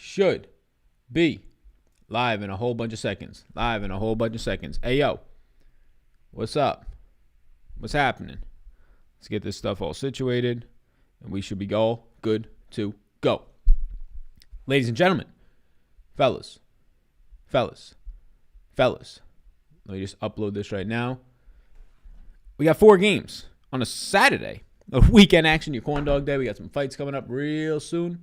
should be live in a whole bunch of seconds. Hey, yo, what's up? What's happening? Let's get this stuff all situated, and we should be all good to go. Ladies and gentlemen, fellas. Let me just upload this right now. We got 4 games on a Saturday. A weekend action, your corn dog day. We got some fights coming up real soon.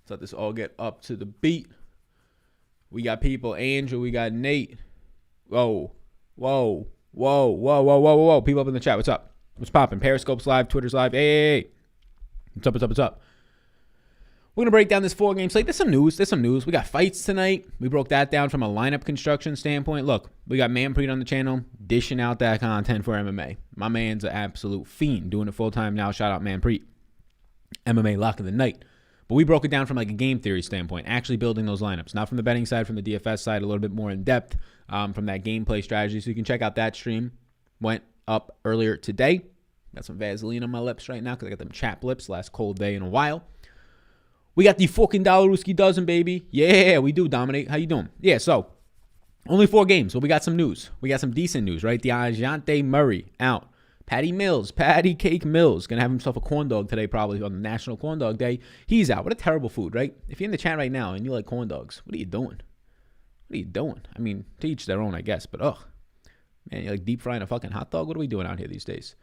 Let's let this all get up to the beat. We got people, Angel, we got Nate. Whoa. People up in the chat, what's up? What's popping? Periscope's live, Twitter's live. Hey. What's up? We're going to break down this 4-game slate. There's some news. We got fights tonight. We broke that down from a lineup construction standpoint. Look, we got Manpreet on the channel dishing out that content for MMA. My man's an absolute fiend doing it full-time now. Shout out Manpreet. MMA lock of the night. But we broke it down from like a game theory standpoint, actually building those lineups. Not from the betting side, from the DFS side, a little bit more in depth from that gameplay strategy. So you can check out that stream. Went up earlier today. Got some Vaseline on my lips right now because I got them chapped lips. Last cold day in a while. We got the fucking $1 dozen, baby. Yeah, we do dominate. How you doing? Yeah, so only 4 games, but we got some news. We got some decent news, right? DeJounte Murray out. Patty Cake Mills, going to have himself a corn dog today probably on the National Corn Dog Day. He's out. What a terrible food, right? If you're in the chat right now and you like corn dogs, what are you doing? I mean, to each their own, I guess, but man, you're like deep frying a fucking hot dog? What are we doing out here these days?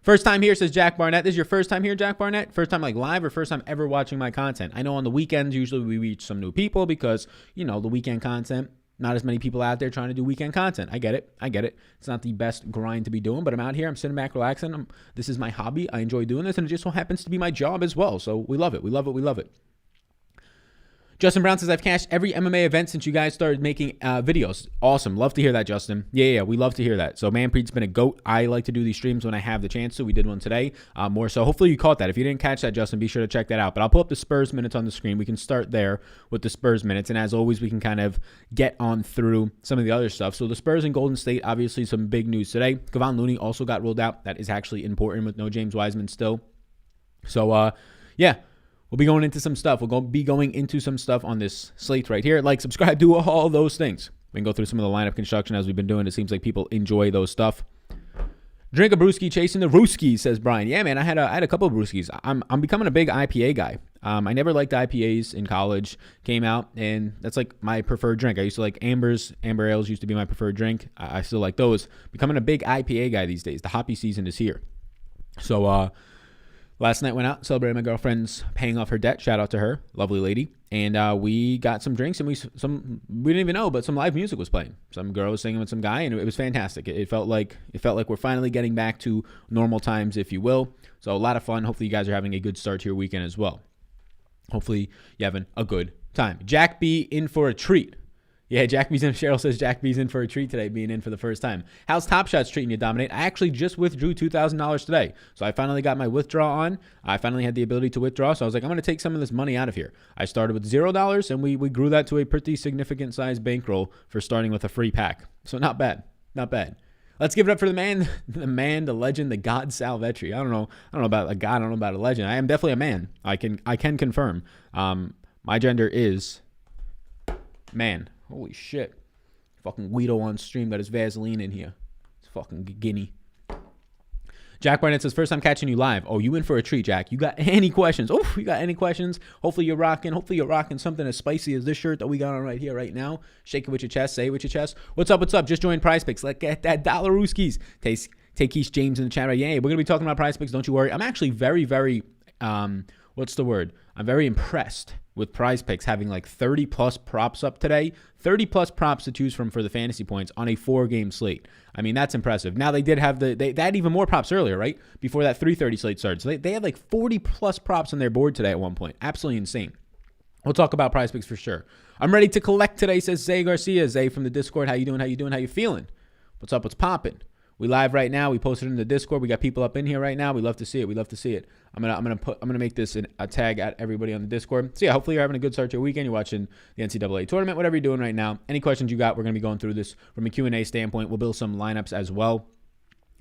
First time here, says Jack Barnett. This is your first time here, Jack Barnett? First time like live or first time ever watching my content? I know on the weekends, usually we reach some new people because, the weekend content, not as many people out there trying to do weekend content. I get it. It's not the best grind to be doing, but I'm out here. I'm sitting back, relaxing. This is my hobby. I enjoy doing this, and it just so happens to be my job as well. So we love it. Justin Brown says, I've cashed every MMA event since you guys started making videos. Awesome. Love to hear that, Justin. Yeah. We love to hear that. So Manpreet's been a goat. I like to do these streams when I have the chance to. We did one today. More so. Hopefully you caught that. If you didn't catch that, Justin, be sure to check that out. But I'll pull up the Spurs Minutes on the screen. We can start there with the Spurs Minutes. And as always, we can kind of get on through some of the other stuff. So the Spurs and Golden State, obviously some big news today. Kevon Looney also got ruled out. That is actually important with no James Wiseman still. So, yeah. We'll be going into some stuff. We'll be going into some stuff on this slate right here. Like, subscribe, do all those things. We can go through some of the lineup construction as we've been doing. It seems like people enjoy those stuff. Drink a brewski, chasing the brewskis, says Brian. Yeah, man, I had a couple of brewskis. I'm becoming a big IPA guy. I never liked IPAs in college. Came out, and that's like my preferred drink. I used to like Ambers. Amber ales used to be my preferred drink. I still like those. Becoming a big IPA guy these days. The hoppy season is here. So, last night went out, celebrated my girlfriend's paying off her debt. Shout out to her, lovely lady. And we got some drinks, and we didn't even know, but some live music was playing. Some girl was singing with some guy, and it was fantastic. It felt like we're finally getting back to normal times, if you will. So a lot of fun. Hopefully you guys are having a good start to your weekend as well. Hopefully you're having a good time. Jack B in for a treat. Yeah, Jack B's in. Cheryl says Jack B's in for a treat today, being in for the first time. How's Top Shots treating you, Dominate? I actually just withdrew $2,000 today. So I finally got my withdrawal on. I finally had the ability to withdraw. So I was like, I'm going to take some of this money out of here. I started with $0, and we grew that to a pretty significant size bankroll for starting with a free pack. So not bad. Let's give it up for the man, the legend, the God Sal Vetri. I don't know about a god. I don't know about a legend. I am definitely a man. I can confirm. My gender is man. Holy shit. Fucking Guido on stream got his Vaseline in here. It's fucking guinea. Jack Barnett says, first time catching you live. Oh, you in for a treat, Jack. You got any questions? Oh, you got any questions? Hopefully you're rocking something as spicy as this shirt that we got on right here right now. Shake it with your chest. Say it with your chest. What's up? Just join Prize Picks. Let's get that $1. Take Keith James in the chat right. Yeah, we're going to be talking about Prize Picks. Don't you worry. I'm actually very, very, what's the word? I'm very impressed with Prize Picks having like 30 plus props up today. 30 plus props to choose from for the fantasy points on a 4-game slate. I mean, that's impressive. Now they did have they had even more props earlier, right? Before that 3:30 slate started. So they had like 40 plus props on their board today at one point. Absolutely insane. We'll talk about Prize Picks for sure. I'm ready to collect today, says Zay Garcia. Zay from the Discord. How you doing? How you feeling? What's up? What's popping? We live right now. We posted in the Discord. We got people up in here right now. We love to see it. I'm gonna make this a tag at everybody on the Discord. So yeah, hopefully you're having a good start to your weekend. You're watching the NCAA tournament, whatever you're doing right now. Any questions you got, we're gonna be going through this from a Q&A standpoint. We'll build some lineups as well.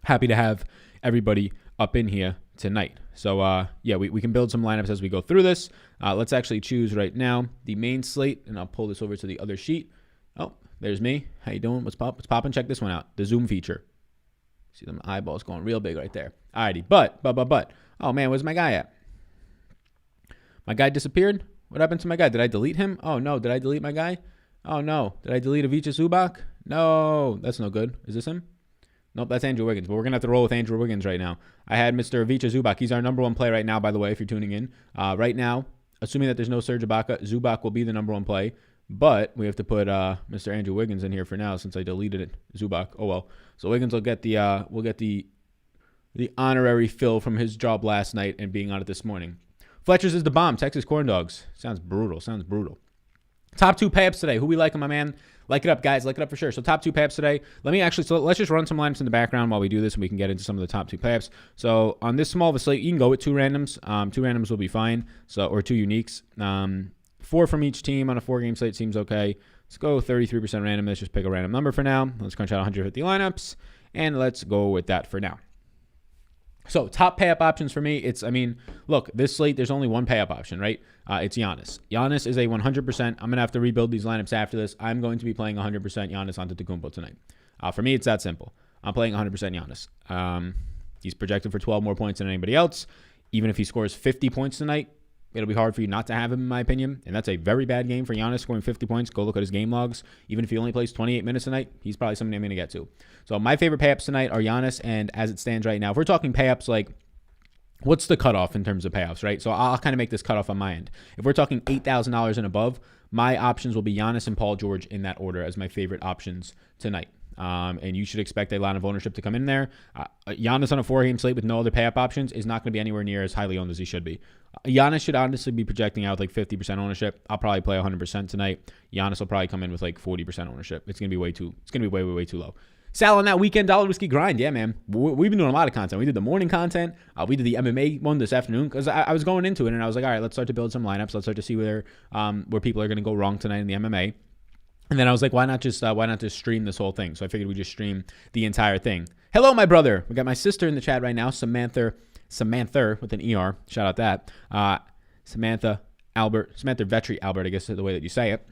Happy to have everybody up in here tonight. So, yeah, we can build some lineups as we go through this. Let's actually choose right now the main slate, and I'll pull this over to the other sheet. Oh, there's me. How you doing? What's poppin'? Check this one out. The zoom feature. See them eyeballs going real big right there. Alrighty, but. Oh, man, where's my guy at? My guy disappeared? What happened to my guy? Did I delete him? Oh, no. Did I delete my guy? Oh, no. Did I delete Ivica Zubac? No. That's no good. Is this him? Nope, that's Andrew Wiggins. But we're going to have to roll with Andrew Wiggins right now. I had Mr. Ivica Zubac. He's our number one play right now, by the way, if you're tuning in. Right now, assuming that there's no Serge Ibaka, Zubac will be the number one play. But we have to put Mr. Andrew Wiggins in here for now since I deleted it. Zubac. Oh, well. So Wiggins will get the honorary fill from his job last night and being on it this morning. Fletcher's is the bomb. Texas Corn Dogs. Sounds brutal. Top 2 payups today. Who we like, my man? Like it up, guys. Like it up for sure. So top 2 payups today. Let's just run some lineups in the background while we do this, and we can get into some of the top 2 payups. So on this small of a slate, you can go with 2 randoms. 2 randoms will be fine. So or 2 uniques. 4 from each team on a 4-game slate seems okay. Let's go 33% random. Let's just pick a random number for now. Let's crunch out 150 lineups, and let's go with that for now. So top pay-up options for me, look, this slate, there's only one pay-up option, right? It's Giannis. Giannis is a 100%. I'm going to have to rebuild these lineups after this. I'm going to be playing 100% Giannis Antetokounmpo tonight. For me, it's that simple. I'm playing 100% Giannis. He's projected for 12 more points than anybody else. Even if he scores 50 points tonight, it'll be hard for you not to have him, in my opinion. And that's a very bad game for Giannis, scoring 50 points. Go look at his game logs. Even if he only plays 28 minutes tonight, he's probably somebody I'm going to get to. So my favorite payups tonight are Giannis, and as it stands right now, if we're talking payups, like, what's the cutoff in terms of payoffs, right? So I'll kind of make this cutoff on my end. If we're talking $8,000 and above, my options will be Giannis and Paul George in that order as my favorite options tonight. And you should expect a lot of ownership to come in there. Giannis on a 4-game slate with no other pay-up options is not going to be anywhere near as highly owned as he should be. Giannis should honestly be projecting out like 50% ownership. I'll probably play 100% tonight. Giannis will probably come in with like 40% ownership. It's going to be way too low. Sal on that weekend dollar whiskey grind. Yeah, man. We've been doing a lot of content. We did the morning content. We did the MMA one this afternoon because I was going into it and I was like, all right, let's start to build some lineups. Let's start to see where people are going to go wrong tonight in the MMA. And then I was like, why not just stream this whole thing? So I figured we just stream the entire thing. Hello, my brother. We got my sister in the chat right now, Samantha with an ER. Shout out that. Samantha Vetri Albert, I guess is the way that you say it.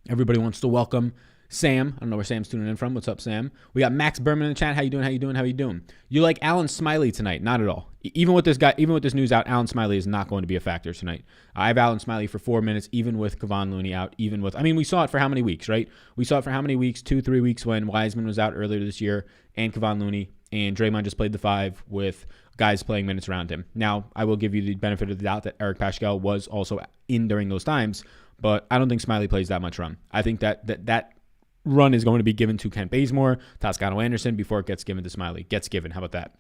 Everybody wants to welcome Sam. I don't know where Sam's tuning in from. What's up, Sam? We got Max Berman in the chat. How you doing? You like Alan Smiley tonight? Not at all. Even with this news out, Alan Smiley is not going to be a factor tonight. I have Alan Smiley for 4 minutes, even with Kevon Looney out, we saw it for how many weeks, right? We saw it for how many weeks? 2-3 weeks when Wiseman was out earlier this year and Kevon Looney, and Draymond just played the 5 with guys playing minutes around him. Now, I will give you the benefit of the doubt that Eric Paschal was also in during those times, but I don't think Smiley plays that much run. I think that run is going to be given to Kent Bazemore, Toscano Anderson before it gets given to Smiley. How about that?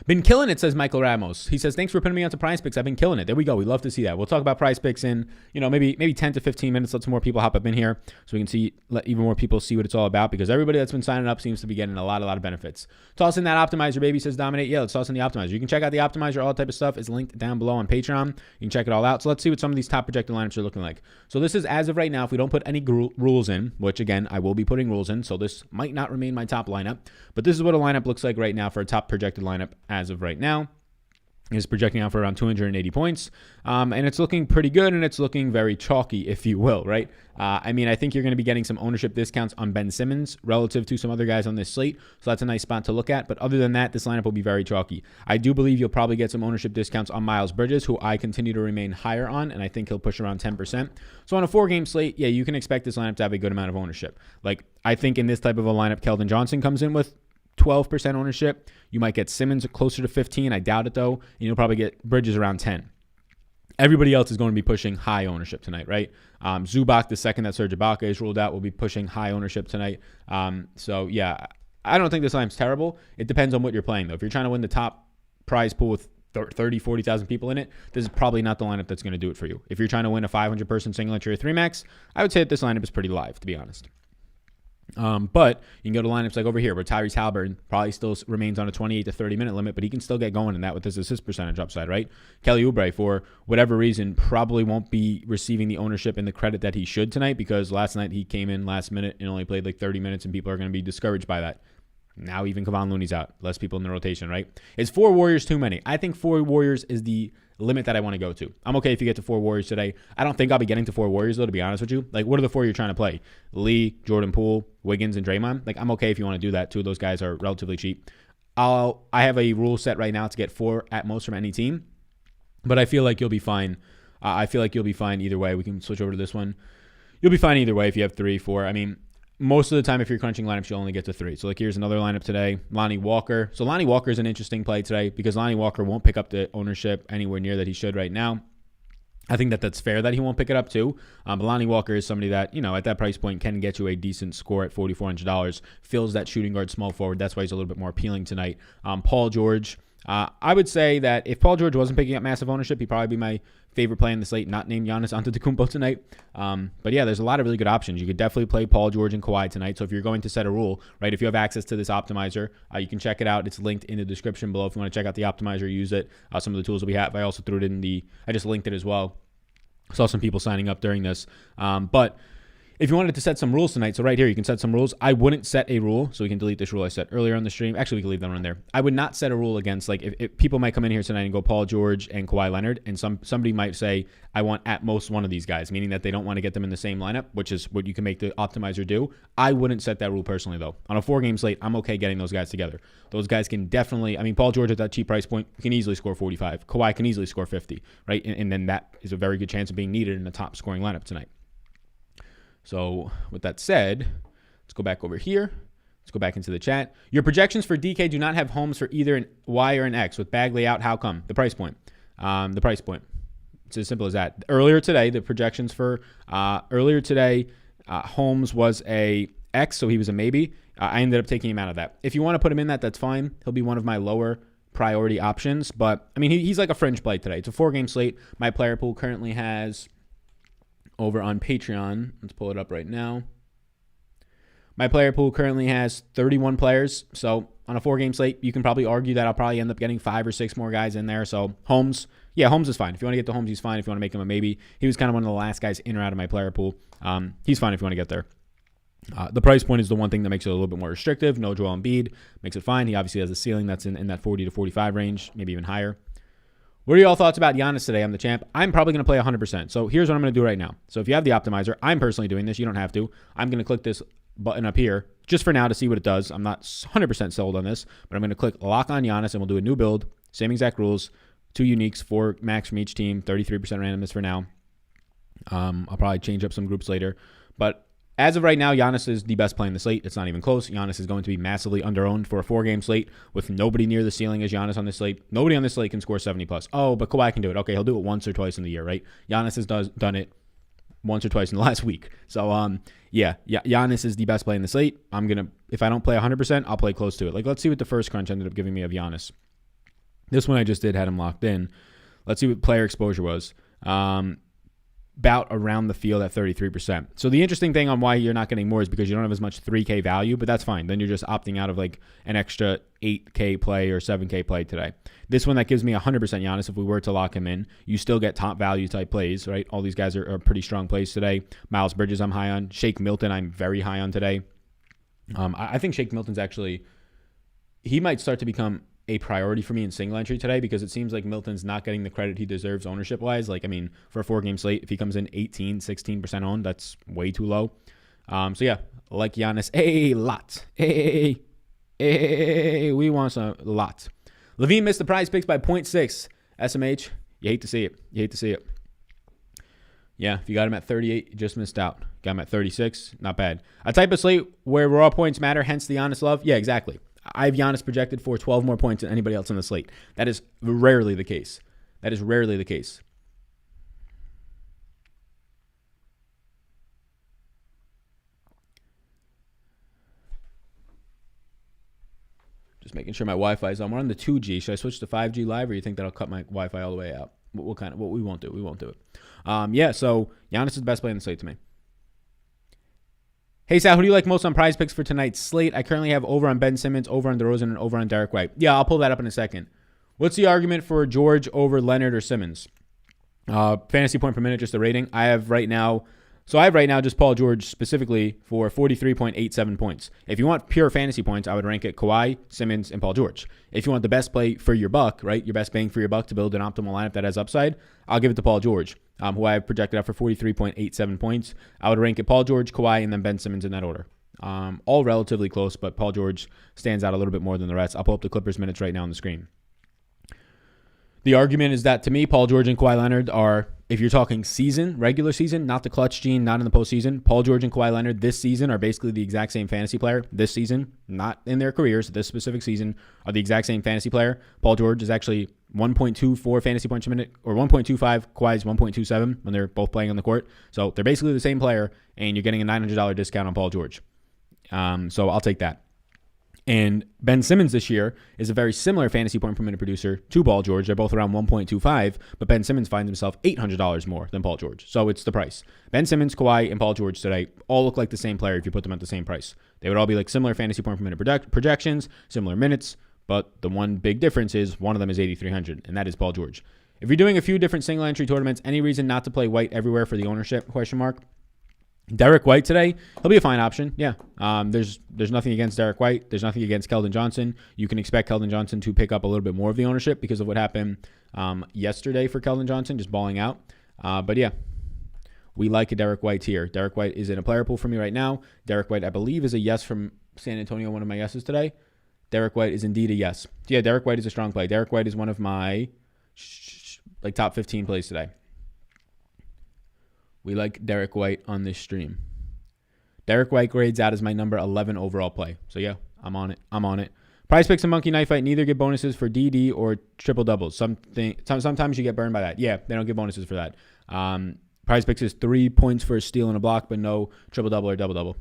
Been killing it, says Michael Ramos. He says, thanks for putting me onto Prize Picks. I've been killing it. There we go. We love to see that. We'll talk about Prize Picks in, maybe 10 to 15 minutes. Let some more people hop up in here so we can let even more people see what it's all about, because everybody that's been signing up seems to be getting a lot of benefits. Toss in that optimizer, baby, says Dominate. Yeah, let's toss in the optimizer. You can check out the optimizer. All that type of stuff is linked down below on Patreon. You can check it all out. So let's see what some of these top projected lineups are looking like. So this is as of right now. If we don't put any rules in, which again, I will be putting rules in, so this might not remain my top lineup, but this is what a lineup looks like right now for a top projected lineup as of right now. Is projecting out for around 280 points. And it's looking pretty good, and it's looking very chalky, if you will, right? I think you're going to be getting some ownership discounts on Ben Simmons relative to some other guys on this slate, so that's a nice spot to look at. But other than that, this lineup will be very chalky. I do believe you'll probably get some ownership discounts on Miles Bridges, who I continue to remain higher on, and I think he'll push around 10%. So on a 4-game slate, yeah, you can expect this lineup to have a good amount of ownership. Like, I think in this type of a lineup, Kellen Johnson comes in with 12% ownership. You might get Simmons closer to 15. I doubt it, though. And you'll probably get Bridges around 10. Everybody else is going to be pushing high ownership tonight, right? Zubac, the second that Serge Ibaka is ruled out, will be pushing high ownership tonight. So, yeah, I don't think this line's terrible. It depends on what you're playing, though. If you're trying to win the top prize pool with 30, 40,000 people in it, this is probably not the lineup that's going to do it for you. If you're trying to win a 500-person single entry or 3-max, I would say that this lineup is pretty live, to be honest. But you can go to lineups like over here where Tyrese Halliburton probably still remains on a 28 to 30 minute limit, but he can still get going in that with his assist percentage upside, right? Kelly Oubre, for whatever reason, probably won't be receiving the ownership and the credit that he should tonight, because last night he came in last minute and only played like 30 minutes, and people are going to be discouraged by that. Now even Kevon Looney's out. Less people in the rotation, right? Is 4 Warriors too many? I think 4 Warriors is the limit that I want to go to. I'm okay if you get to 4 Warriors today. I don't think I'll be getting to 4 Warriors, though, to be honest with you. Like, what are the 4 you're trying to play? Lee, Jordan Poole, Wiggins, and Draymond? Like, I'm okay if you want to do that. 2 of those guys are relatively cheap. I have a rule set right now to get 4 at most from any team, but I feel like you'll be fine. I feel like you'll be fine either way. We can switch over to this one. You'll be fine either way if you have 3, 4. I mean, most of the time, if you're crunching lineups, you'll only get to 3. So, like, here's another lineup today. Lonnie Walker. So, Lonnie Walker is an interesting play today because Lonnie Walker won't pick up the ownership anywhere near that he should right now. I think that that's fair that he won't pick it up too. But Lonnie Walker is somebody that, at that price point can get you a decent score at $4,400. Fills that shooting guard small forward. That's why he's a little bit more appealing tonight. Paul George. I would say that if Paul George wasn't picking up massive ownership, he'd probably be my favorite play in the slate, not named Giannis Antetokounmpo tonight. But yeah, there's a lot of really good options. You could definitely play Paul George and Kawhi tonight. So if you're going to set a rule, right, if you have access to this optimizer, you can check it out. It's linked in the description below if you want to check out the optimizer, use it. Some of the tools that we have. I also threw it I just linked it as well. Saw some people signing up during this. But if you wanted to set some rules tonight, so right here, you can set some rules. I wouldn't set a rule, so we can delete this rule I set earlier on the stream. Actually, we can leave that one there. I would not set a rule against, like, if people might come in here tonight and go Paul George and Kawhi Leonard, and somebody might say, I want at most one of these guys, meaning that they don't want to get them in the same lineup, which is what you can make the optimizer do. I wouldn't set that rule personally, though. On a 4-game slate, I'm okay getting those guys together. Those guys can definitely, Paul George at that cheap price point can easily score 45. Kawhi can easily score 50, right? And then that is a very good chance of being needed in the top scoring lineup tonight. So with that said, let's go back over here. Let's go back into the chat. Your projections for DK do not have homes for either an Y or an X. With Bagley out, how come? The price point. The price point. It's as simple as that. Earlier today, the projections for Holmes was a X, so he was a maybe. I ended up taking him out of that. If you want to put him in that, that's fine. He'll be one of my lower priority options. But, he's like a fringe play today. It's a 4-game slate. My player pool currently has... over on Patreon. Let's pull it up right now. My player pool currently has 31 players. So on a 4-game slate, you can probably argue that I'll probably end up getting 5 or 6 more guys in there. So Holmes is fine. If you want to get to Holmes, he's fine. If you want to make him a maybe, he was kind of one of the last guys in or out of my player pool. He's fine if you want to get there. The price point is the one thing that makes it a little bit more restrictive. No Joel Embiid makes it fine. He obviously has a ceiling that's in that 40 to 45 range, maybe even higher. What are y'all thoughts about Giannis today? I'm the champ. I'm probably going to play 100%. So here's what I'm going to do right now. So if you have the optimizer, I'm personally doing this. You don't have to. I'm going to click this button up here just for now to see what it does. I'm not 100% sold on this, but I'm going to click lock on Giannis and we'll do a new build. Same exact rules. 2 uniques, 4 max from each team, 33% randomness for now. I'll probably change up some groups later. But as of right now, Giannis is the best play in the slate. It's not even close. Giannis is going to be massively under-owned for a 4-game slate with nobody near the ceiling as Giannis on this slate. Nobody on this slate can score 70+. Oh, but Kawhi can do it. Okay, he'll do it once or twice in the year, right? Giannis has done it once or twice in the last week. So, Giannis is the best play in the slate. If I don't play 100%, I'll play close to it. Like, let's see what the first crunch ended up giving me of Giannis. This one I just had him locked in. Let's see what player exposure was. About around the field at 33%. So the interesting thing on why you're not getting more is because you don't have as much 3K value, but that's fine. Then you're just opting out of like an extra 8K play or 7K play today. This one that gives me 100% Giannis, if we were to lock him in, you still get top value type plays, right? All these guys are pretty strong plays today. Miles Bridges I'm high on. Shake Milton I'm very high on today. I think Shake Milton's actually, he might start to become a priority for me in single entry today because it seems like Milton's not getting the credit he deserves ownership wise. Like, for a 4-game slate, if he comes in 18, 16% owned, that's way too low. So yeah, like Giannis, a lot. We want a lot. Levine missed the prize picks by 0.6. SMH, you hate to see it. Yeah, if you got him at 38, you just missed out. Got him at 36, not bad. A type of slate where raw points matter, hence the honest love. Yeah, exactly. I have Giannis projected for 12 more points than anybody else on the slate. That is rarely the case. Just making sure my Wi-Fi is on. We're on the 2G. Should I switch to 5G live, or you think that'll cut my Wi-Fi all the way out? What we won't do. We won't do it. So Giannis is the best play on the slate to me. Hey, Sal, who do you like most on prize picks for tonight's slate? I currently have over on Ben Simmons, over on DeRozan, and over on Derek White. Yeah, I'll pull that up in a second. What's the argument for George over Leonard or Simmons? Fantasy point per minute, just the rating. I have right now So I have right now just Paul George specifically for 43.87 points. If you want pure fantasy points, I would rank it Kawhi, Simmons, and Paul George. If you want the best play for your buck, right, your best bang for your buck to build an optimal lineup that has upside, I'll give it to Paul George, who I have projected out for 43.87 points. I would rank it Paul George, Kawhi, and then Ben Simmons in that order. All relatively close, but Paul George stands out a little bit more than the rest. I'll pull up the Clippers minutes right now on the screen. The argument is that, to me, Paul George and Kawhi Leonard are, if you're talking season, regular season, not the clutch gene, not in the postseason, Paul George and Kawhi Leonard this season are basically the exact same fantasy player. This season, not in their careers, this specific season, are the exact same fantasy player. Paul George is actually 1.24 fantasy points a minute, or 1.25. Kawhi's 1.27 when they're both playing on the court. So they're basically the same player, and you're getting a $900 discount on Paul George. So I'll take that. And Ben Simmons this year is a very similar fantasy point per minute producer to Paul George. They're both around 1.25, but Ben Simmons finds himself $800 more than Paul George. So it's the price. Ben Simmons, Kawhi, and Paul George today all look like the same player if you put them at the same price. They would all be like similar fantasy point per minute projections, similar minutes, but the one big difference is one of them is 8,300, and that is Paul George. If you're doing a few different single entry tournaments, any reason not to play White everywhere for the ownership, ? Derek White today, he'll be a fine option. Yeah. There's nothing against Derek White. There's nothing against Kellen Johnson. You can expect Kellen Johnson to pick up a little bit more of the ownership because of what happened yesterday for Kellen Johnson, just balling out. But yeah, we like a Derek White here. Derek White is in a player pool for me right now. Derek White, I believe, is a yes from San Antonio, one of my yeses today. Derek White is indeed a yes. So yeah, Derek White is a strong play. Derek White is one of my top 15 plays today. We like Derek White on this stream. Derek White grades out as my number 11 overall play. So yeah, I'm on it. Prize Picks and Monkey Knife Fight neither give bonuses for DD or triple doubles. Sometimes you get burned by that. Yeah, they don't give bonuses for that. Prize Picks is 3 points for a steal and a block, but no triple double or double double.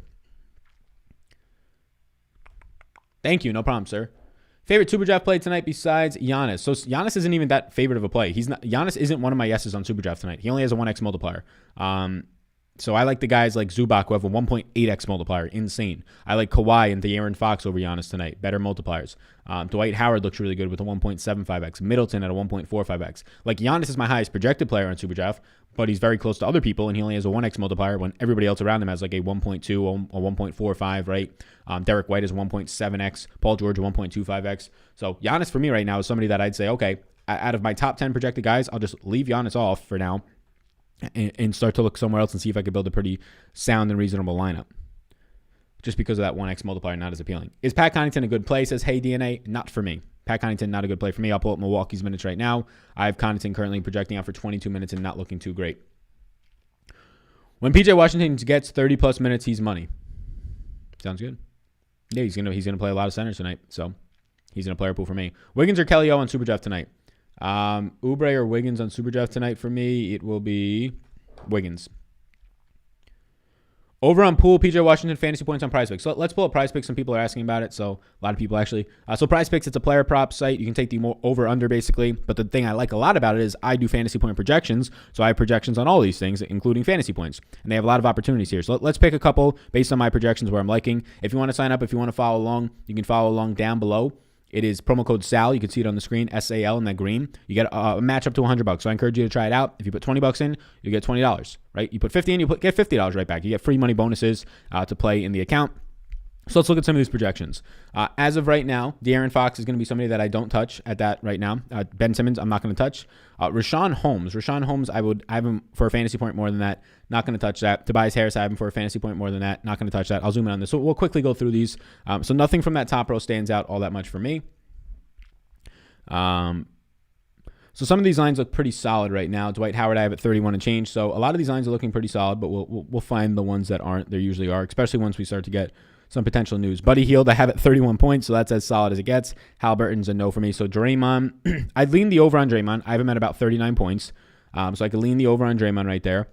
Thank you. No problem, sir. Favorite Superdraft play tonight besides Giannis. So Giannis isn't even that favorite of a play. Giannis isn't one of my yeses on Superdraft tonight. He only has a 1x multiplier. So I like the guys like Zubac who have a 1.8x multiplier. Insane. I like Kawhi and De'Aaron Fox over Giannis tonight. Better multipliers. Dwight Howard looks really good with a 1.75x. Middleton at a 1.45x. Like Giannis is my highest projected player on Superdraft, but he's very close to other people, and he only has a 1x multiplier when everybody else around him has like a 1.2, a 1.45, right? Derek White is 1.7x. Paul George, 1.25x. So Giannis for me right now is somebody that I'd say, okay, out of my top 10 projected guys, I'll just leave Giannis off for now and start to look somewhere else and see if I can build a pretty sound and reasonable lineup. Just because of that 1x multiplier, not as appealing. Is Pat Connaughton a good play? Says, hey, DNA. Not for me. Pat Connaughton, not a good play for me. I'll pull up Milwaukee's minutes right now. I have Connaughton currently projecting out for 22 minutes and not looking too great. When PJ Washington gets 30-plus minutes, he's money. Sounds good. Yeah, he's gonna play a lot of centers tonight, so he's in a player pool for me. Wiggins or Kelly O on Superdraft tonight? Oubre or Wiggins on Superdraft tonight for me? It will be Wiggins. Over on pool, PJ Washington fantasy points on Prize Picks. So let's pull up Prize Picks. Some people are asking about it. So a lot of people actually. So Prize Picks, it's a player prop site. You can take the over-under basically. But the thing I like a lot about it is I do fantasy point projections. So I have projections on all these things, including fantasy points. And they have a lot of opportunities here. So let's pick a couple based on my projections where I'm liking. If you want to sign up, if you want to follow along, you can follow along down below. It is promo code SAL. You can see it on the screen, SAL in that green. You get a match up to $100. So I encourage you to try it out. If you put $20 in, you get $20, right? You put 50 in, get $50 right back. You get free money bonuses to play in the account. So let's look at some of these projections. As of right now, De'Aaron Fox is going to be somebody that I don't touch at that right now. Ben Simmons, I'm not going to touch. Rashawn Holmes, I have him for a fantasy point more than that. Not going to touch that. Tobias Harris, I have him for a fantasy point more than that. Not going to touch that. I'll zoom in on this. So we'll quickly go through these. So nothing from that top row stands out all that much for me. So some of these lines look pretty solid right now. Dwight Howard, I have at 31 and change. So a lot of these lines are looking pretty solid, but we'll find the ones that aren't. There usually are, especially once we start to get some potential news. Buddy Hield, I have at 31 points, so that's as solid as it gets. Halliburton's a no for me. So Draymond, I'd lean the over on Draymond. I have him at about 39 points. So I could lean the over on Draymond right there.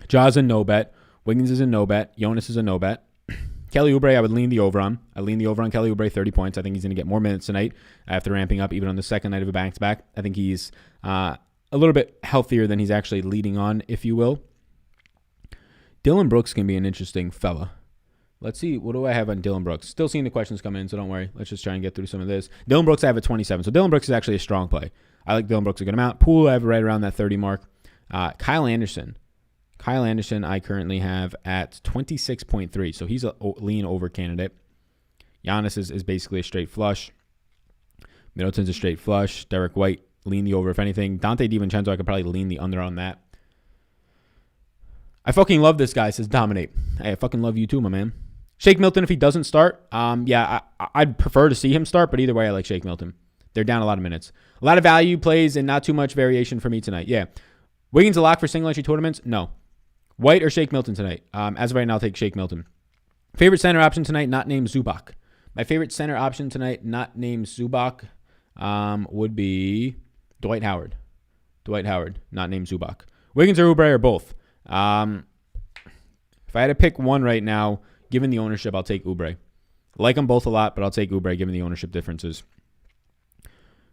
Ja's a no bet. Wiggins is a no bet. Jonas is a no bet. Kelly Oubre, I would lean the over on. I lean the over on Kelly Oubre, 30 points. I think he's going to get more minutes tonight after ramping up even on the second night of a back-to-back. I think he's a little bit healthier than he's actually leading on, if you will. Dylan Brooks can be an interesting fella. Let's see. What do I have on Dylan Brooks? Still seeing the questions come in, so don't worry. Let's just try and get through some of this. Dylan Brooks, I have at 27. So Dylan Brooks is actually a strong play. I like Dylan Brooks a good amount. Poole, I have right around that 30 mark. Kyle Anderson. Kyle Anderson, I currently have at 26.3. So he's a lean over candidate. Giannis is basically a straight flush. Middleton's a straight flush. Derek White, lean the over if anything. Dante DiVincenzo, I could probably lean the under on that. I fucking love this guy, says Dominate. Hey, I fucking love you too, my man. Shake Milton if he doesn't start. I'd prefer to see him start, but either way, I like Shake Milton. They're down a lot of minutes. A lot of value plays and not too much variation for me tonight. Yeah. Wiggins a lock for single entry tournaments? No. White or Shake Milton tonight? As of right now, I'll take Shake Milton. Favorite center option tonight, not named Zubac. My favorite center option tonight, not named Zubac, would be Dwight Howard. Dwight Howard, not named Zubac. Wiggins or Oubre or both. If I had to pick one right now, given the ownership, I'll take Oubre. Like them both a lot, but I'll take Oubre given the ownership differences.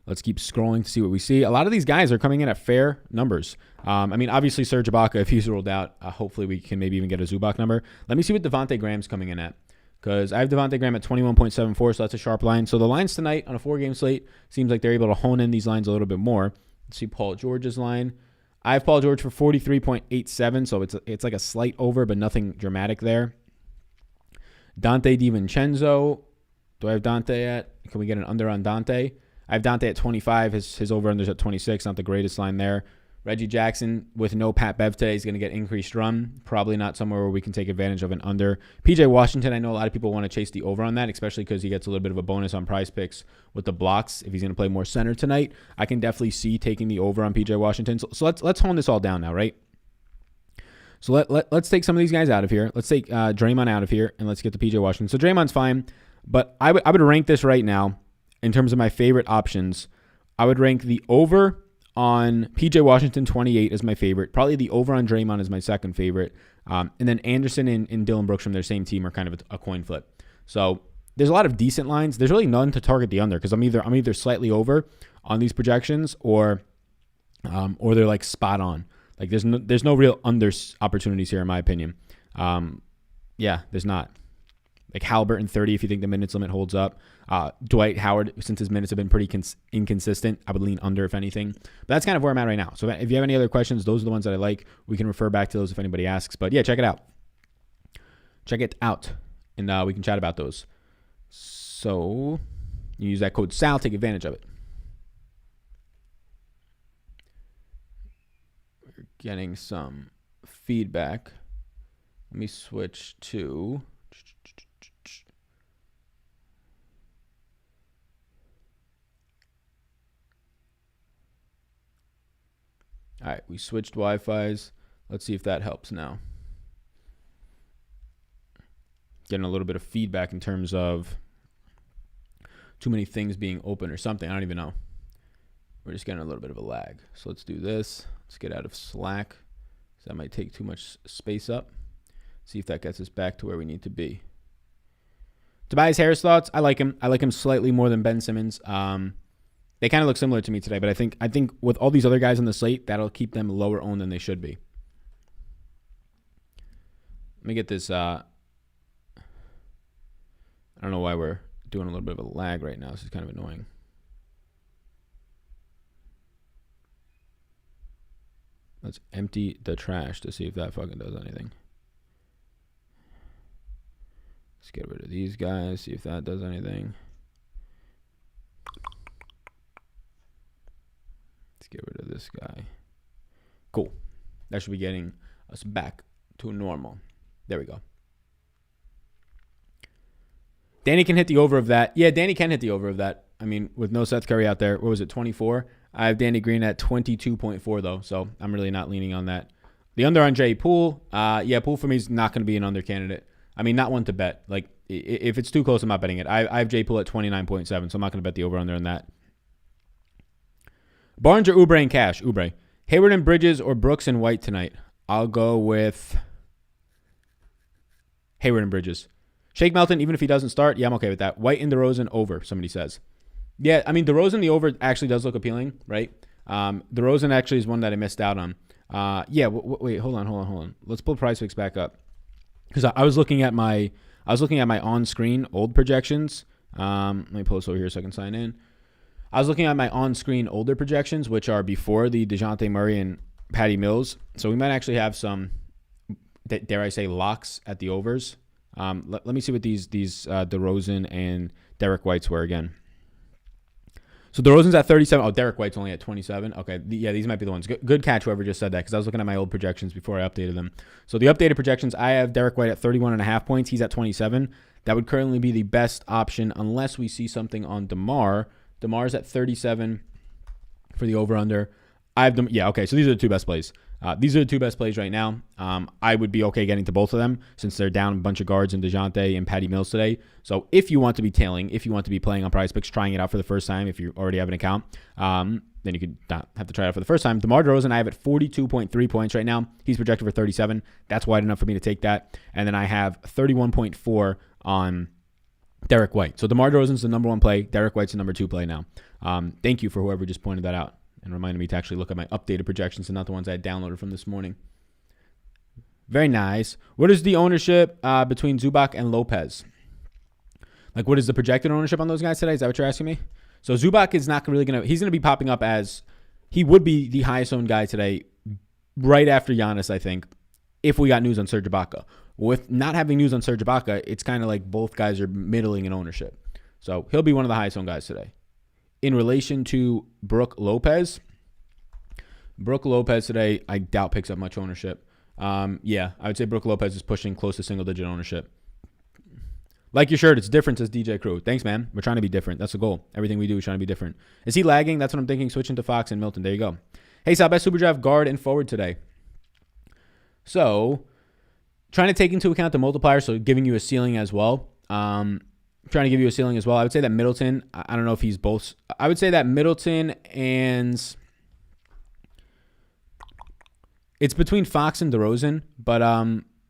Let's keep scrolling to see what we see. A lot of these guys are coming in at fair numbers. Obviously Serge Ibaka, if he's ruled out, hopefully we can maybe even get a Zubac number. Let me see what Devontae Graham's coming in at. Because I have Devontae Graham at 21.74, so that's a sharp line. So the lines tonight on a 4-game slate seems like they're able to hone in these lines a little bit more. Let's see Paul George's line. I have Paul George for 43.87, so it's like a slight over, but nothing dramatic there. Dante DiVincenzo. Do I have Dante at? Can we get an under on Dante? I have Dante at 25. His over-under's at 26. Not the greatest line there. Reggie Jackson, with no Pat Bev today, is going to get increased run. Probably not somewhere where we can take advantage of an under. PJ Washington, I know a lot of people want to chase the over on that, especially because he gets a little bit of a bonus on Prize Picks with the blocks. If he's going to play more center tonight, I can definitely see taking the over on PJ Washington. So let's hone this all down now, right? So let's take some of these guys out of here. Let's take Draymond out of here, and let's get to PJ Washington. So Draymond's fine, but I would rank this right now in terms of my favorite options. I would rank the over on PJ Washington 28 as my favorite. Probably the over on Draymond is my second favorite. And then Anderson and Dillon Brooks from their same team are kind of a coin flip. So there's a lot of decent lines. There's really none to target the under because I'm either slightly over on these projections or they're like spot on. Like there's no real under opportunities here in my opinion. There's not. Like Halliburton 30 if you think the minutes limit holds up. Dwight Howard, since his minutes have been pretty inconsistent, I would lean under if anything. But that's kind of where I'm at right now. So if you have any other questions, those are the ones that I like. We can refer back to those if anybody asks. But yeah, check it out. Check it out. And we can chat about those. So you use that code SAL, take advantage of it. We're getting some feedback. Let me switch to... All right, we switched Wi-Fis. Let's see if that helps now. Getting a little bit of feedback in terms of too many things being open or something. I don't even know. We're just getting a little bit of a lag. So let's do this. Let's get out of Slack. So that might take too much space up. See if that gets us back to where we need to be. Tobias Harris thoughts. I like him. I like him slightly more than Ben Simmons. They kind of look similar to me today, but I think with all these other guys on the slate, that'll keep them lower owned than they should be. Let me get this. I don't know why we're doing a little bit of a lag right now. This is kind of annoying. Let's empty the trash to see if that fucking does anything. Let's get rid of these guys, see if that does anything. Let's get rid of this guy. Cool. That should be getting us back to normal. There we go. Danny can hit the over of that. Yeah, Danny can hit the over of that. I mean, with no Seth Curry out there, what was it, 24? I have Danny Green at 22.4, though, so I'm really not leaning on that. The under on Jay Poole, Poole for me is not going to be an under candidate. I mean, not one to bet. Like, if it's too close, I'm not betting it. I have Jay Poole at 29.7, so I'm not going to bet the over-under on that. Barnes or Oubre and Cash? Oubre. Hayward and Bridges or Brooks and White tonight? I'll go with Hayward and Bridges. Shake Melton, even if he doesn't start, yeah, I'm okay with that. White and DeRozan over, somebody says. Yeah, I mean, DeRozan, the over actually does look appealing, right? DeRozan actually is one that I missed out on. Wait, hold on. Let's pull Prize Picks back up. Because I was looking at my on-screen old projections. Let me pull this over here so I can sign in. I was looking at my on-screen older projections, which are before the DeJounte Murray and Patty Mills. So we might actually have some dare I say, locks at the overs. Let me see what these DeRozan and Derek White's were again. So DeRozan's at 37. Oh, Derek White's only at 27. Okay, these might be the ones. Good catch, whoever just said that, because I was looking at my old projections before I updated them. So the updated projections, I have Derek White at 31.5 points. He's at 27. That would currently be the best option unless we see something on DeMar. DeMar's at 37 for the over-under. I have them. Yeah, okay, so these are the two best plays. These are the two best plays right now. I would be okay getting to both of them since they're down a bunch of guards in DeJounte and Patty Mills today. So if you want to be tailing, if you want to be playing on PrizePicks, trying it out for the first time, if you already have an account, then you could not have to try it out for the first time. DeMar DeRozan, I have at 42.3 points right now. He's projected for 37. That's wide enough for me to take that. And then I have 31.4 on Derek White. So DeMar DeRozan's the number one play. Derek White's the number two play now. Thank you for whoever just pointed that out and reminded me to actually look at my updated projections and not the ones I had downloaded from this morning. Very nice. What is the ownership between Zubac and Lopez? Like, what is the projected ownership on those guys today? Is that what you're asking me? So Zubac is not really going to – he's going to be popping up as – he would be the highest owned guy today right after Giannis, I think, if we got news on Serge Ibaka. With not having news on Serge Ibaka, it's kind of like both guys are middling in ownership. So he'll be one of the highest owned guys today. In relation to Brook Lopez today, I doubt picks up much ownership. I would say Brook Lopez is pushing close to single-digit ownership. Like your shirt, it's different, says DJ Crew. Thanks, man. We're trying to be different. That's the goal. Everything we do is trying to be different. Is he lagging? That's what I'm thinking. Switching to Fox and Milton. There you go. Hey, Sal, best Superdraft guard and forward today. So, trying to take into account the multiplier, so giving you a ceiling as well. Trying to give you a ceiling as well. I would say that Middleton, I don't know if he's both. I would say that Middleton and it's between Fox and DeRozan, but